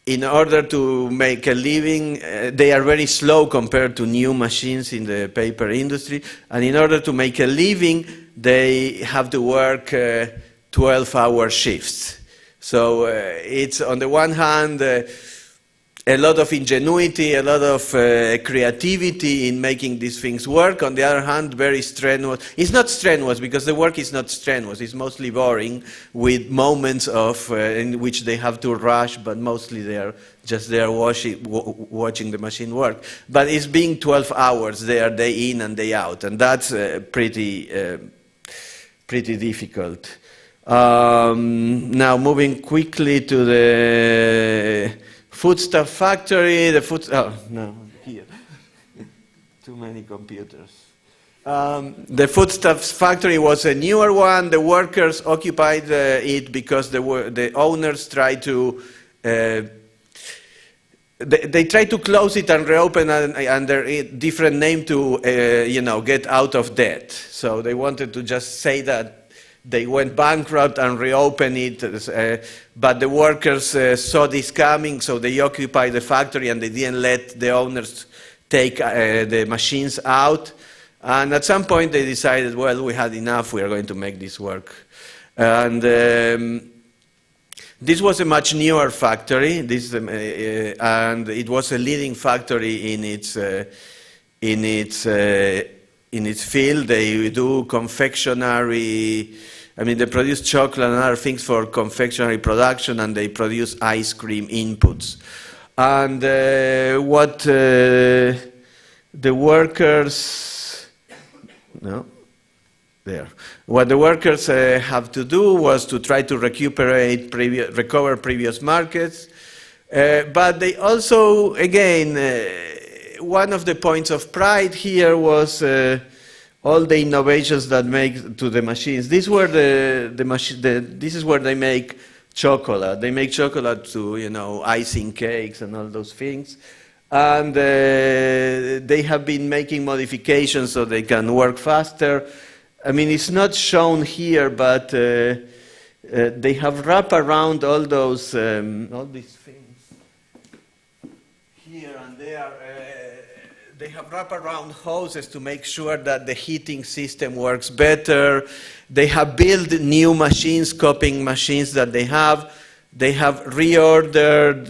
[SPEAKER 4] in order to make a living, they are very slow compared to new machines in the paper industry, and in order to make a living, they have to work 12-hour shifts. So it's, on the one hand, a lot of ingenuity, a lot of creativity in making these things work. On the other hand, very strenuous. It's not strenuous because the work is not strenuous. It's mostly boring, with moments of in which they have to rush, but mostly they are just there watching the machine work. But it's being 12 hours there, day in and day out, and that's pretty difficult. Now moving quickly to the Foodstuff Factory. Oh no, here, too many computers. The Foodstuff Factory was a newer one. The workers occupied it because the owners tried to. They tried to close it and reopen under a different name to, get out of debt. So they wanted to just say that they went bankrupt and reopened it, but the workers saw this coming, so they occupied the factory and they didn't let the owners take the machines out. And at some point they decided, well, we had enough, we are going to make this work. And this was a much newer factory, and it was a leading factory in its field. They do confectionery. They produce chocolate and other things for confectionery production, and they produce ice cream inputs. And what the workers, what the workers have to do was to try to recover previous markets. But they also, again, one of the points of pride here was all the innovations that make to the machines. This is where they make chocolate. They make chocolate to, icing cakes and all those things. And they have been making modifications so they can work faster. It's not shown here, but they have wrapped around all those, all these things here and there. They have wrapped around hoses to make sure that the heating system works better. They have built new machines, copying machines that they have. They have reordered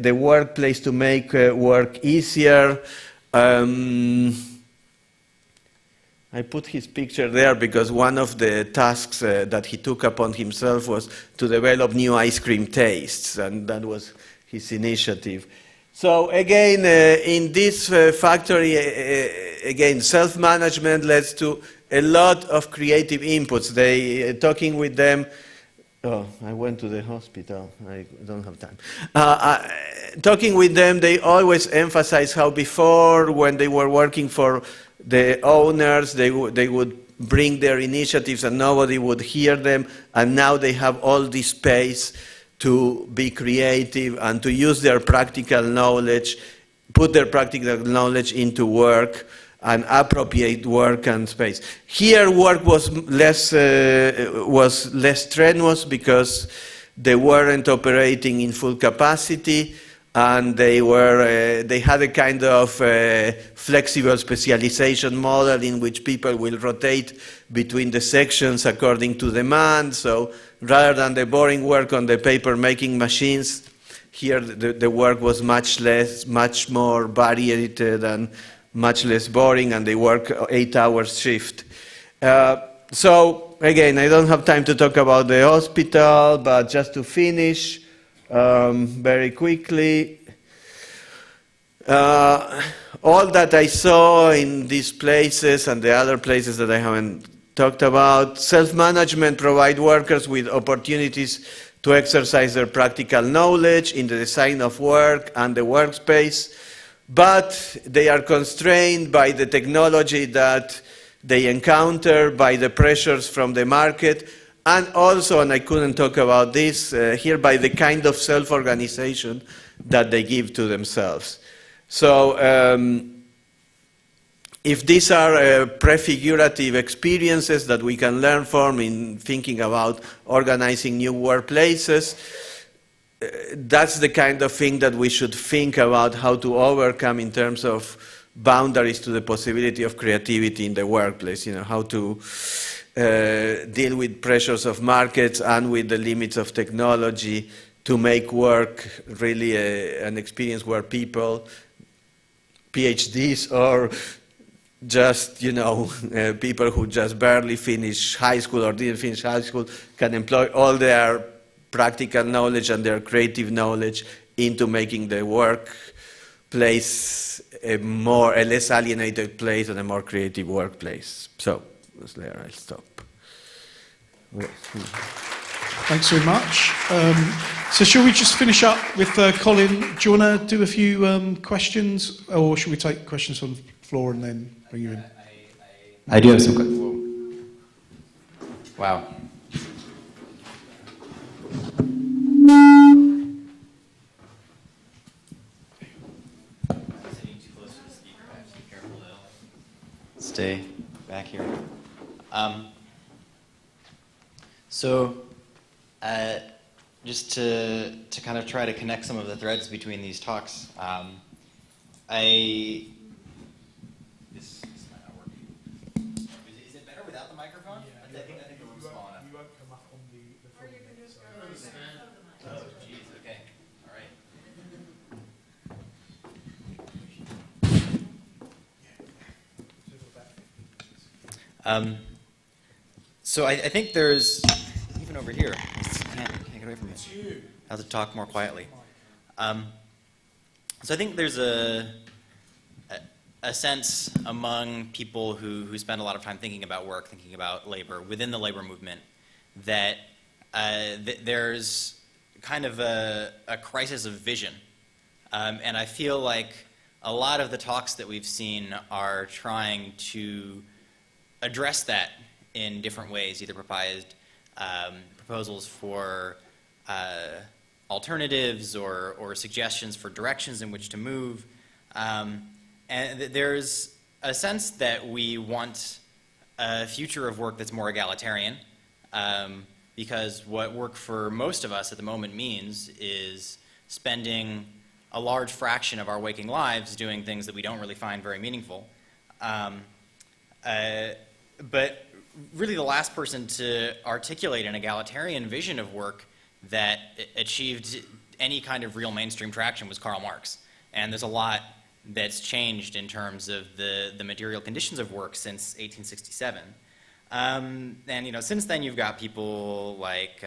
[SPEAKER 4] the workplace to make work easier. I put his picture there because one of the tasks that he took upon himself was to develop new ice cream tastes, and that was his initiative. So again, in this factory, again, self-management leads to a lot of creative inputs. Talking with them, I went to the hospital, I don't have time. Talking with them, they always emphasize how before, when they were working for the owners, they would bring their initiatives and nobody would hear them, and now they have all this space to be creative and to use their practical knowledge, put their practical knowledge into work and appropriate work and space. Here work was less strenuous because they weren't operating in full capacity, and they had a kind of flexible specialization model in which people will rotate between the sections according to demand. So rather than the boring work on the paper making machines, here the work was much more varied and much less boring, and they work 8-hour shift. So again, I don't have time to talk about the hospital, but just to finish very quickly, all that I saw in these places and the other places that I haven't talked about, self-management provide workers with opportunities to exercise their practical knowledge in the design of work and the workspace, but they are constrained by the technology that they encounter, by the pressures from the market, and also, and I couldn't talk about this here, by the kind of self-organization that they give to themselves. So if these are prefigurative experiences that we can learn from in thinking about organizing new workplaces, that's the kind of thing that we should think about how to overcome in terms of boundaries to the possibility of creativity in the workplace, how to deal with pressures of markets and with the limits of technology to make work really an experience where people, PhDs or just, people who just barely finish high school or didn't finish high school can employ all their practical knowledge and their creative knowledge into making the workplace a less alienated place and a more creative workplace. So, that's there, I'll stop.
[SPEAKER 1] Thanks very much. So shall we just finish up with Colin? Do you want to do a few questions, or should we take questions from the floor and then bring you in?
[SPEAKER 5] I do have some questions. Wow. Stay back here. Just to kind of try to connect some of the threads between these talks, this might not work. Is it better without the microphone? Yeah, I think the room's small enough. You won't come up on the phone. Or you can just go oh, geez, okay. All right. So I think there's, even over here, can't get away from me. I have to talk more quietly. So I think there's a sense among people who spend a lot of time thinking about work, thinking about labor, within the labor movement, that there's kind of a crisis of vision. And I feel like a lot of the talks that we've seen are trying to address that in different ways, either proposals for alternatives or suggestions for directions in which to move. And there's a sense that we want a future of work that's more egalitarian, because what work for most of us at the moment means is spending a large fraction of our waking lives doing things that we don't really find very meaningful. But really the last person to articulate an egalitarian vision of work that achieved any kind of real mainstream traction was Karl Marx. And there's a lot that's changed in terms of the material conditions of work since 1867. And since then you've got people like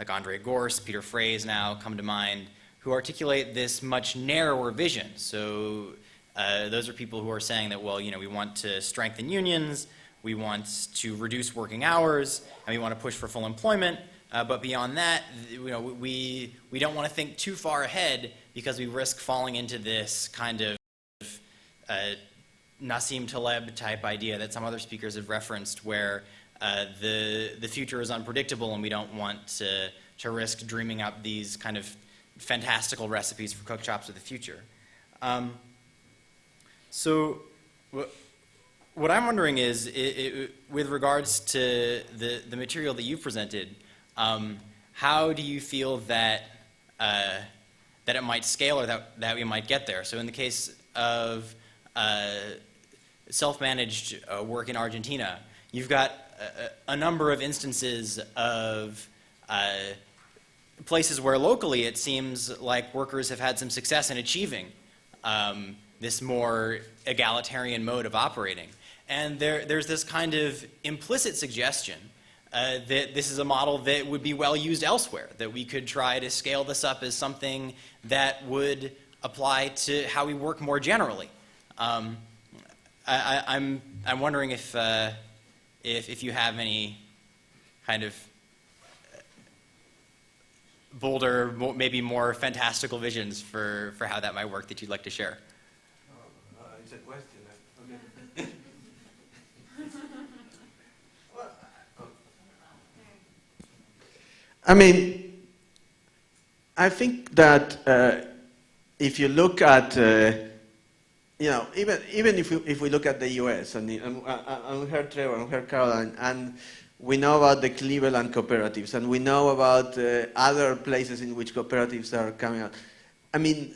[SPEAKER 5] Andre Gorst, Peter Frey's now come to mind, who articulate this much narrower vision. So those are people who are saying that, well, we want to strengthen unions, we want to reduce working hours, and we want to push for full employment. But beyond that, we don't want to think too far ahead because we risk falling into this kind of Nassim Taleb type idea that some other speakers have referenced, where the future is unpredictable and we don't want to risk dreaming up these kind of fantastical recipes for cook shops of the future. So what I'm wondering is, with regards to the material that you presented, how do you feel that it might scale, or that we might get there? So in the case of self-managed work in Argentina, you've got a number of instances of places where locally it seems like workers have had some success in achieving this more egalitarian mode of operating. And there's this kind of implicit suggestion that this is a model that would be well used elsewhere, that we could try to scale this up as something that would apply to how we work more generally. I'm wondering if you have any kind of bolder, maybe more fantastical visions for how that might work that you'd like to share.
[SPEAKER 4] It's a question. I mean, I think that if you look at, even if we look at the U.S. and we heard Trevor, we heard Caroline, and we know about the Cleveland cooperatives, and we know about other places in which cooperatives are coming out. I mean,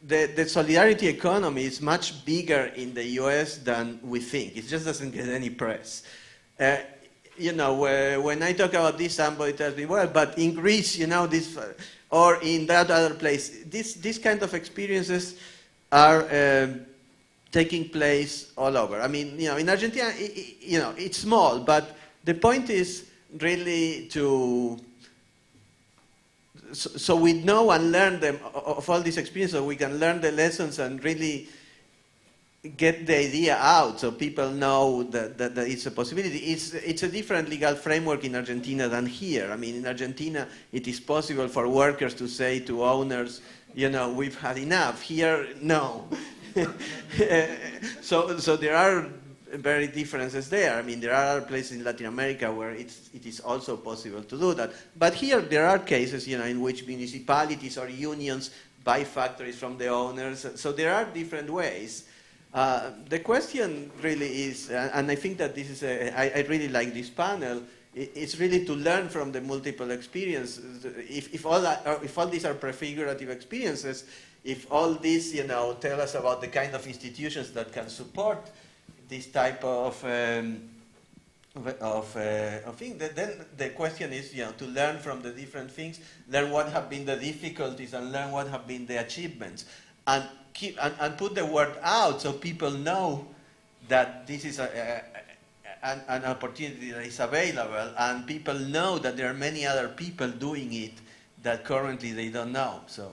[SPEAKER 4] the solidarity economy is much bigger in the U.S. than we think. It just doesn't get any press. When I talk about this, somebody tells me, well, but in Greece, this, or in that other place, this kind of experiences are taking place all over. I mean, in Argentina, it's small, but the point is really so we know and learn them of all these experiences, so we can learn the lessons and really get the idea out so people know that it's a possibility. It's a different legal framework in Argentina than here. I mean, in Argentina, it is possible for workers to say to owners, we've had enough. Here, no. So there are very differences there. I mean, there are other places in Latin America where it is also possible to do that. But here, there are cases, in which municipalities or unions buy factories from the owners. So there are different ways. The question really is, and I think that this is I really like this panel, it's really to learn from the multiple experiences. If all these are prefigurative experiences, if all these, tell us about the kind of institutions that can support this type of thing, then the question is, to learn from the different things, learn what have been the difficulties, and learn what have been the achievements, and put the word out so people know that this is an opportunity that is available, and people know that there are many other people doing it that currently they don't know. So,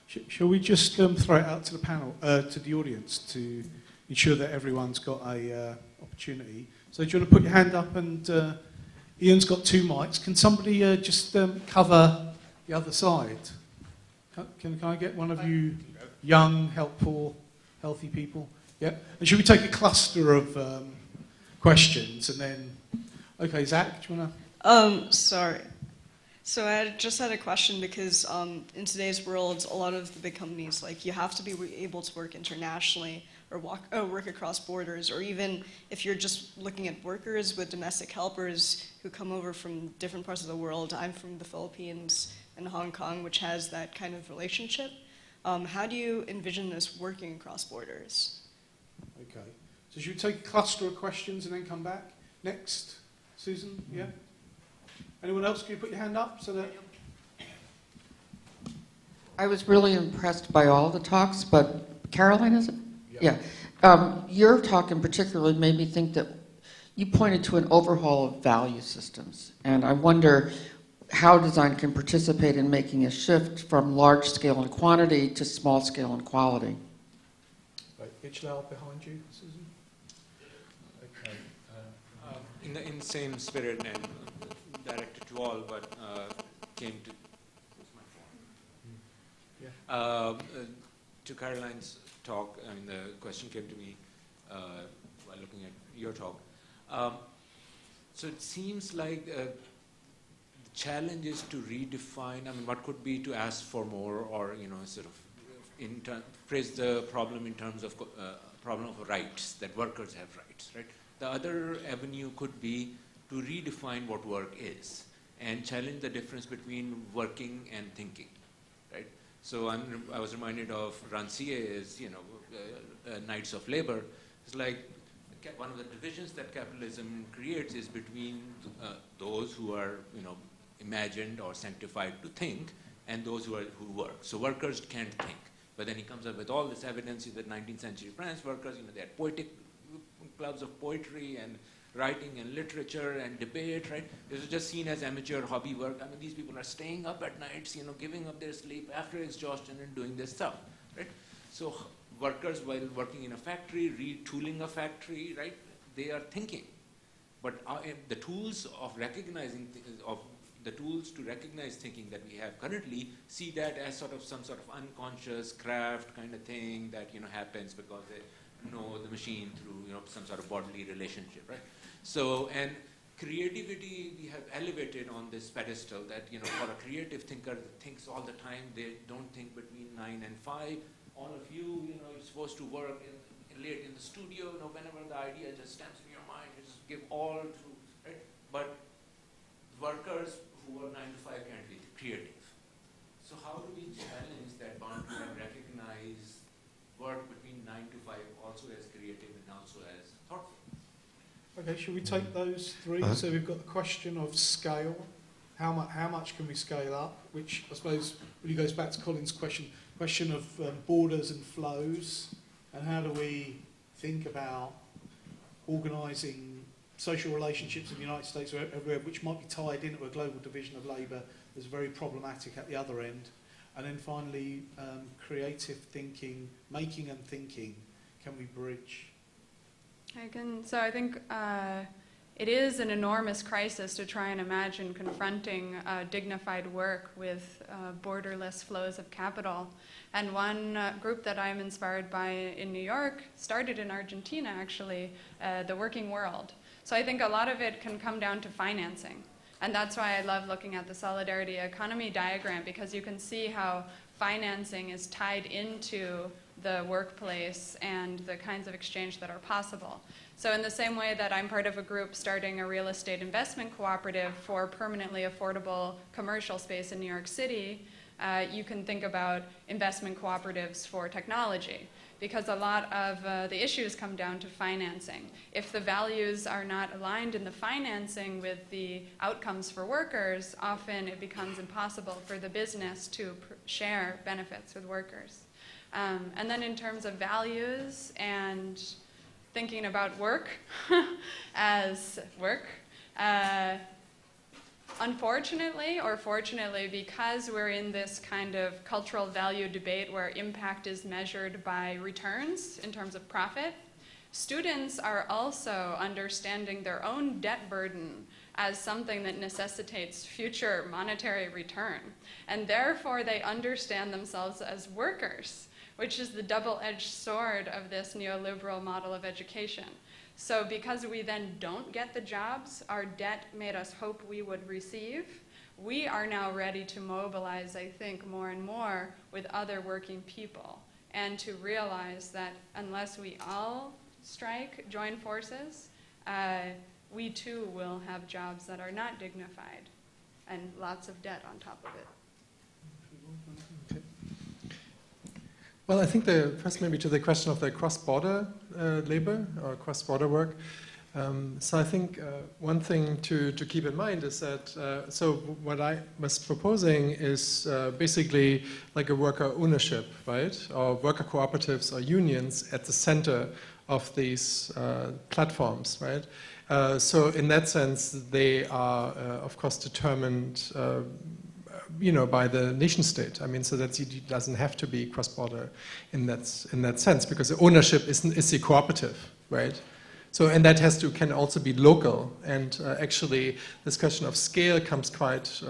[SPEAKER 1] shall we just throw it out to the panel, to the audience, to ensure that everyone's got a opportunity? So do you want to put your hand up? And Ian's got 2 mics. Can somebody just cover the other side? Can I get one of you young, helpful, healthy people? Yeah. And should we take a cluster of questions and then? Okay, Zach, do you want to?
[SPEAKER 6] Sorry. So I just had a question because in today's world, a lot of the big companies, you have to be able to work internationally or work across borders, or even if you're just looking at workers with domestic helpers who come over from different parts of the world. I'm from the Philippines and Hong Kong, which has that kind of relationship. How do you envision this working across borders?
[SPEAKER 1] Okay. So should we take a cluster of questions and then come back? Next, Susan, yeah? Anyone else? Can you put your hand up so that...
[SPEAKER 7] I was really impressed by all the talks, but Caroline, is it? Yeah. Your talk in particular made me think that you pointed to an overhaul of value systems, and I wonder how design can participate in making a shift from large scale and quantity to small scale and quality.
[SPEAKER 1] Right, Itzigsohn behind you, Susan.
[SPEAKER 8] Okay. In the same spirit and directed to all, but came to. Where's my phone? Yeah. To Caroline's talk, I mean, the question came to me while looking at your talk. So it seems like the challenge is to redefine. I mean, what could be to ask for more, or sort of phrase the problem in terms of problem of rights, that workers have rights, right? The other avenue could be to redefine what work is and challenge the difference between working and thinking, right? So I was reminded of Rancière's, Knights of Labor. It's like one of the divisions that capitalism creates is between those who are, imagined or sanctified to think, and those who work. So workers can't think. But then he comes up with all this evidence that 19th century France workers, they had poetic clubs of poetry and writing and literature and debate, right? This is just seen as amateur hobby work. I mean, these people are staying up at nights, giving up their sleep after exhaustion and doing this stuff, right? So workers, while working in a factory, retooling a factory, right? They are thinking, but the tools of recognizing, the tools to recognize thinking that we have currently see that as sort of some sort of unconscious craft kind of thing that happens because they know the machine through some sort of bodily relationship, right? So, and creativity we have elevated on this pedestal that for a creative thinker that thinks all the time, they don't think between 9 and 5. All of you, you're supposed to work late in the studio. Whenever the idea just stems in your mind, you just give all to, right? But workers who are 9 to 5 can't be creative. So how do we challenge that boundary and recognize work between 9 to 5 also as creative and also as thoughtful?
[SPEAKER 1] Okay, should we take those three? So we've got the question of scale. How much can we scale up? Which I suppose really goes back to Colin's question of borders and flows, and how do we think about organising social relationships in the United States or everywhere, which might be tied into a global division of labour that's very problematic at the other end. And then finally, creative thinking, making and thinking, can we bridge?
[SPEAKER 3] I think it is an enormous crisis to try and imagine confronting dignified work with borderless flows of capital. And one group that I'm inspired by in New York started in Argentina, actually, the Working World. So I think a lot of it can come down to financing. And that's why I love looking at the solidarity economy diagram, because you can see how financing is tied into the workplace and the kinds of exchange that are possible. So in the same way that I'm part of a group starting a real estate investment cooperative for permanently affordable commercial space in New York City, you can think about investment cooperatives for technology, because a lot of the issues come down to financing. If the values are not aligned in the financing with the outcomes for workers, often it becomes impossible for the business to share benefits with workers. And then in terms of values and thinking about work as work, unfortunately or fortunately, because we're in this kind of cultural value debate where impact is measured by returns in terms of profit, students are also understanding their own debt burden as something that necessitates future monetary return. And therefore, they understand themselves as workers, which is the double-edged sword of this neoliberal model of education. So because we then don't get the jobs our debt made us hope we would receive, we are now ready to mobilize, I think, more and more with other working people, and to realize that unless we all join forces, we too will have jobs that are not dignified and lots of debt on top of it.
[SPEAKER 2] Okay. Well, I think first maybe to the question of the cross-border labor or cross-border work. So I think one thing to keep in mind is that, so what I was proposing is basically like a worker ownership, right? Or worker cooperatives or unions at the center of these platforms, right? So in that sense, they are, of course, determined by the nation state. I mean, so that it doesn't have to be cross-border in that sense, because the ownership is the cooperative, right? So, and that can also be local, and actually this question of scale comes quite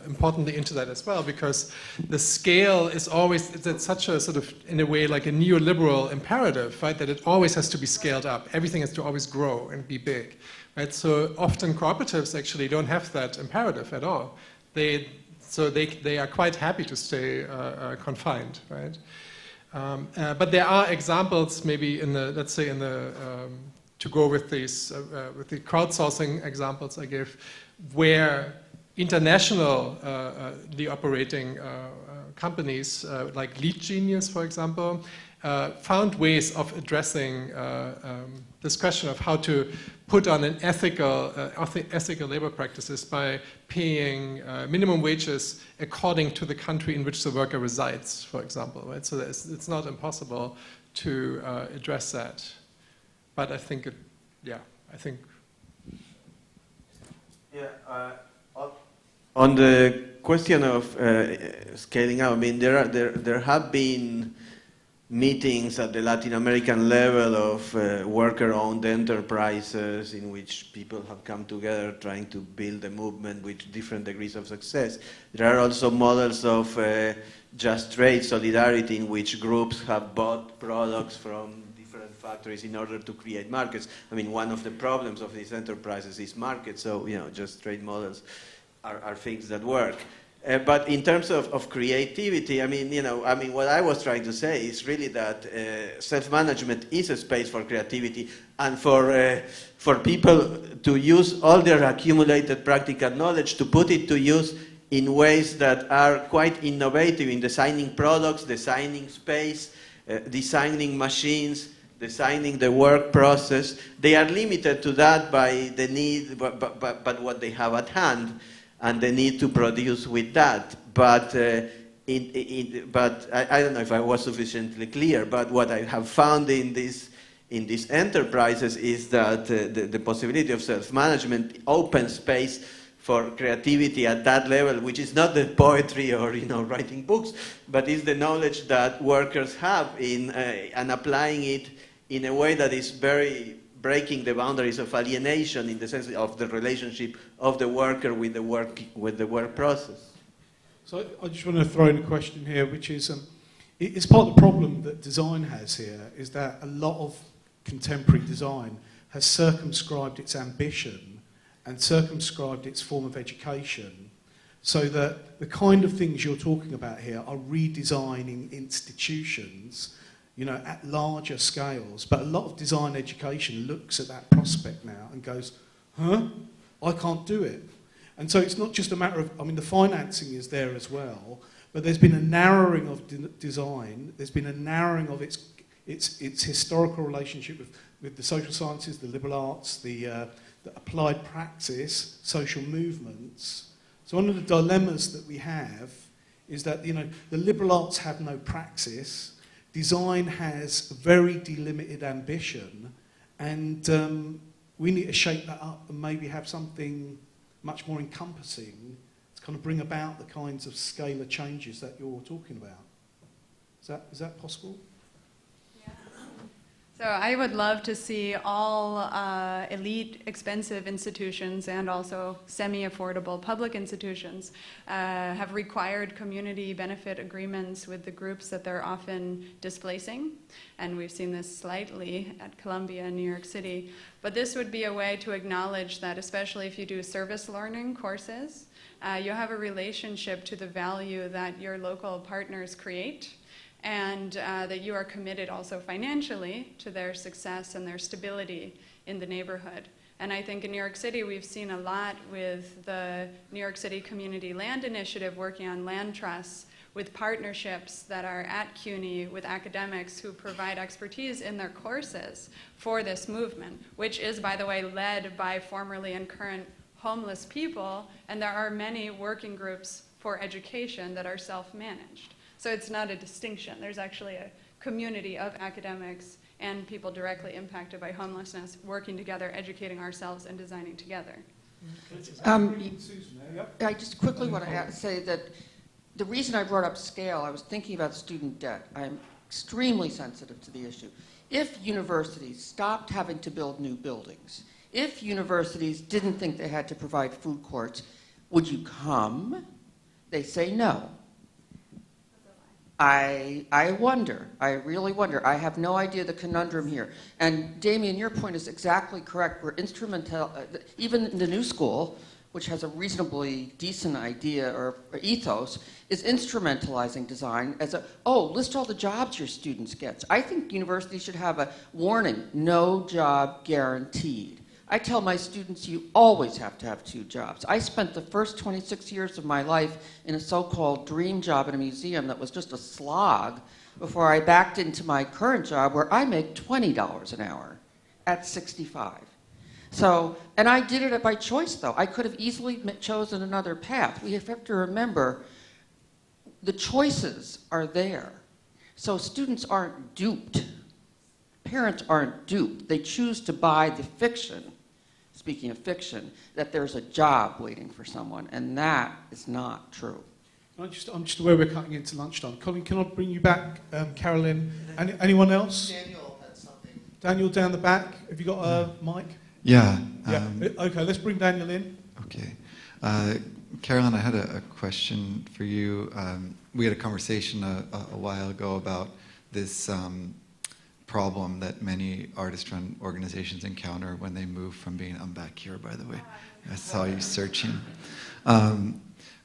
[SPEAKER 2] importantly into that as well, because the scale is always, it's such a sort of, in a way, like a neoliberal imperative, right, that it always has to be scaled up. Everything has to always grow and be big, right? So often cooperatives actually don't have that imperative at all. So they are quite happy to stay confined, right? But there are examples, maybe in the, let's say in the, to go with these, with the crowdsourcing examples I gave, where internationally operating companies like Lead Genius, for example, found ways of addressing this question of how to put on an ethical labor practices by paying minimum wages according to the country in which the worker resides, for example, right? So it's not impossible to address that. but I think I think.
[SPEAKER 4] Yeah. On the question of scaling up, I mean, there have been meetings at the Latin American level of worker-owned enterprises in which people have come together trying to build a movement with different degrees of success. There are also models of just trade solidarity in which groups have bought products from different factories in order to create markets. I mean, one of the problems of these enterprises is markets, so just trade models are things that work. But in terms of creativity, I mean, what I was trying to say is really that self-management is a space for creativity and for people to use all their accumulated practical knowledge to put it to use in ways that are quite innovative in designing products, designing space, designing machines, designing the work process. They are limited to that by the need, but what they have at hand, and the need to produce with that. But I don't know if I was sufficiently clear, but what I have found in these enterprises is that the possibility of self-management opens space for creativity at that level, which is not the poetry or writing books, but is the knowledge that workers have and applying it in a way that is very breaking the boundaries of alienation in the sense of the relationship of the worker with the work process.
[SPEAKER 1] So I just want to throw in a question here, which is, it's part of the problem that design has here, is that a lot of contemporary design has circumscribed its ambition and circumscribed its form of education, so that the kind of things you're talking about here are redesigning institutions at larger scales, but a lot of design education looks at that prospect now and goes, I can't do it. And so it's not just a matter of, the financing is there as well, but there's been a narrowing of design, there's been a narrowing of its historical relationship with the social sciences, the liberal arts, the applied praxis, social movements. So one of the dilemmas that we have is that, the liberal arts have no praxis, design has a very delimited ambition, and we need to shape that up and maybe have something much more encompassing to kind of bring about the kinds of scalar changes that you're talking about. Is that possible?
[SPEAKER 3] So I would love to see all elite, expensive institutions and also semi-affordable public institutions have required community benefit agreements with the groups that they're often displacing. And we've seen this slightly at Columbia and New York City. But this would be a way to acknowledge that, especially if you do service learning courses, you have a relationship to the value that your local partners create, and that you are committed also financially to their success and their stability in the neighborhood. And I think in New York City we've seen a lot with the New York City Community Land Initiative working on land trusts with partnerships that are at CUNY with academics who provide expertise in their courses for this movement, which is, by the way, led by formerly and current homeless people, and there are many working groups for education that are self-managed. So it's not a distinction. There's actually a community of academics and people directly impacted by homelessness working together, educating ourselves, and designing together.
[SPEAKER 7] I just quickly want to say that the reason I brought up scale, I was thinking about student debt. I'm extremely sensitive to the issue. If universities stopped having to build new buildings, if universities didn't think they had to provide food courts, would you come? They say no. I wonder, I really wonder. I have no idea the conundrum here. And Damian, your point is exactly correct. We're instrumental, even in the new school, which has a reasonably decent idea or ethos, is instrumentalizing design as list all the jobs your students get. I think universities should have a warning, no job guaranteed. I tell my students you always have to have 2 jobs. I spent the first 26 years of my life in a so-called dream job in a museum that was just a slog before I backed into my current job where I make $20 an hour at 65. So, and I did it by choice though. I could have easily chosen another path. We have to remember the choices are there. So students aren't duped. parents aren't duped. They choose to buy the fiction, speaking of fiction, that there's a job waiting for someone, and that is not true.
[SPEAKER 1] I'm just aware we're cutting into lunchtime. Colin, can I bring you back? Carolyn, anyone else?
[SPEAKER 9] Daniel had something.
[SPEAKER 1] Daniel down the back. Have you got a mic?
[SPEAKER 10] Yeah.
[SPEAKER 1] Okay, let's bring Daniel in.
[SPEAKER 10] Okay. Carolyn, I had a question for you. We had a conversation a while ago about this problem that many artist-run organizations encounter when they move from being, I'm back here, by the way, I saw you searching,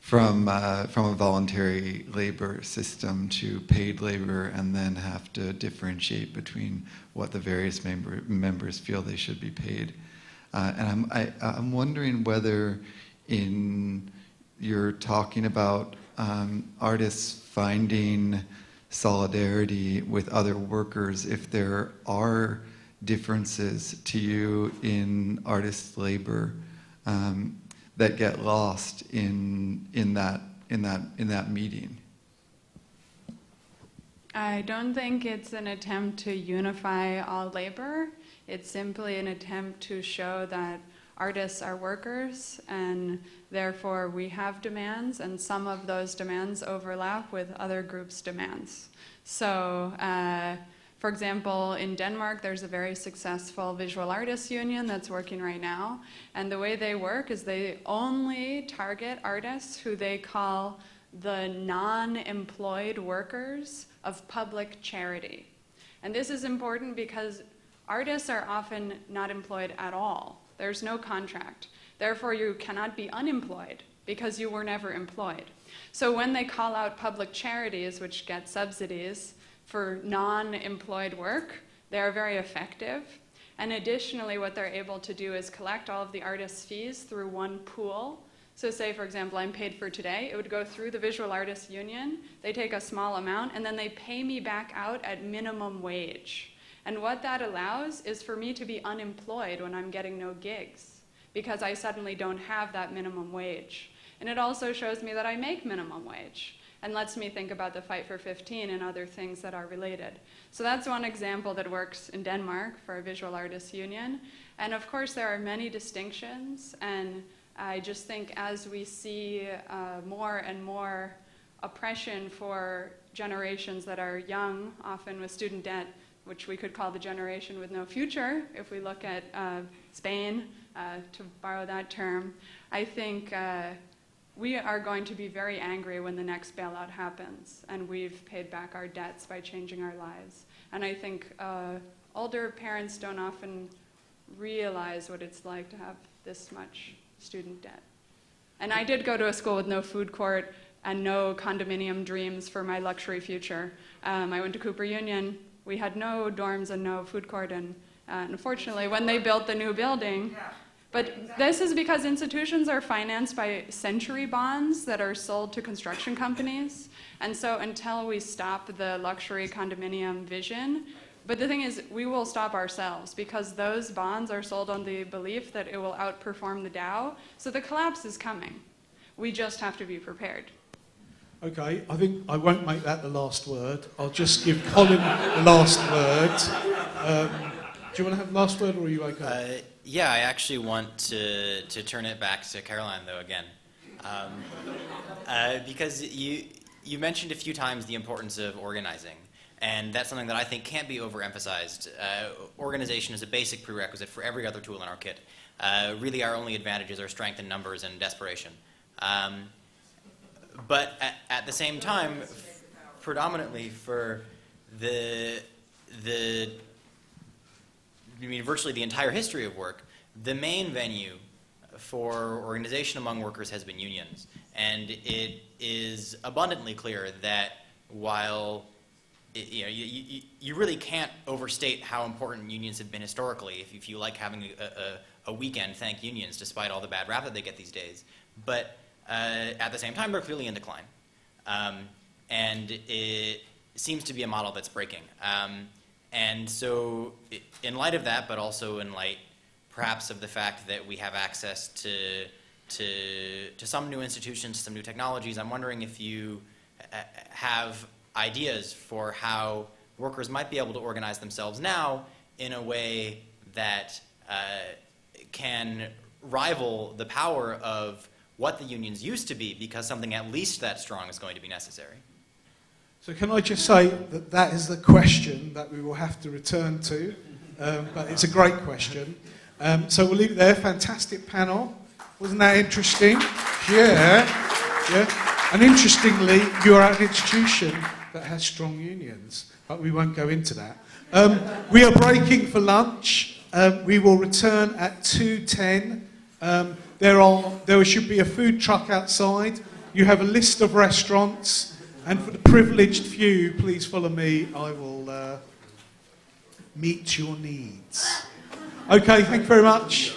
[SPEAKER 10] from a voluntary labor system to paid labor, and then have to differentiate between what the various members feel they should be paid. And I'm wondering whether you're talking about artists finding solidarity with other workers, if there are differences to you in artist labor that get lost in that meeting.
[SPEAKER 3] I don't think it's an attempt to unify all labor. It's simply an attempt to show that artists are workers, and therefore we have demands, and some of those demands overlap with other groups' demands. So, for example, in Denmark, there's a very successful visual artists union that's working right now, and the way they work is they only target artists who they call the non-employed workers of public charity. And this is important because artists are often not employed at all. There's no contract. Therefore, you cannot be unemployed because you were never employed. So when they call out public charities, which get subsidies for non-employed work, they are very effective. And additionally, what they're able to do is collect all of the artists' fees through one pool. So say, for example, I'm paid for today. It would go through the Visual Artists Union. They take a small amount, and then they pay me back out at minimum wage. And what that allows is for me to be unemployed when I'm getting no gigs, because I suddenly don't have that minimum wage. And it also shows me that I make minimum wage, and lets me think about the Fight for 15 and other things that are related. So that's one example that works in Denmark for a Visual Artists Union. And of course, there are many distinctions, and I just think as we see more and more oppression for generations that are young, often with student debt, which we could call the generation with no future, if we look at Spain, to borrow that term, I think we are going to be very angry when the next bailout happens, and we've paid back our debts by changing our lives. And I think older parents don't often realize what it's like to have this much student debt. And I did go to a school with no food court and no condominium dreams for my luxury future. I went to Cooper Union. We had no dorms and no food court, and unfortunately, when they built the new building, but this is because institutions are financed by century bonds that are sold to construction companies, and so until we stop the luxury condominium vision, but the thing is, we will stop ourselves because those bonds are sold on the belief that it will outperform the Dow, so the collapse is coming. We just have to be prepared.
[SPEAKER 1] Okay, I think I won't make that the last word. I'll just give Colin the last word. Do you want to have the last word, or are you okay?
[SPEAKER 5] Yeah, I actually want to turn it back to Caroline, though, again. Because you mentioned a few times the importance of organizing, and that's something that I think can't be overemphasized. Organization is a basic prerequisite for every other tool in our kit. Really, our only advantages are strength in numbers and desperation. But at the same time, predominantly for virtually the entire history of work, the main venue for organization among workers has been unions. And it is abundantly clear that while you really can't overstate how important unions have been historically. If you like having a weekend, thank unions, despite all the bad rap that they get these days. But at the same time, they're clearly in decline. And it seems to be a model that's breaking. And so in light of that, but also in light perhaps of the fact that we have access to some new institutions, some new technologies, I'm wondering if you have ideas for how workers might be able to organize themselves now in a way that can rival the power of what the unions used to be, because something at least that strong is going to be necessary.
[SPEAKER 1] So can I just say that that is the question that we will have to return to, but it's a great question. So we'll leave it there. Fantastic panel. Wasn't that interesting? Yeah. And interestingly, you're at an institution that has strong unions, but we won't go into that. We are breaking for lunch. We will return at 2:10. There should be a food truck outside. You have a list of restaurants. And for the privileged few, please follow me. I will meet your needs. Okay, thank you very much.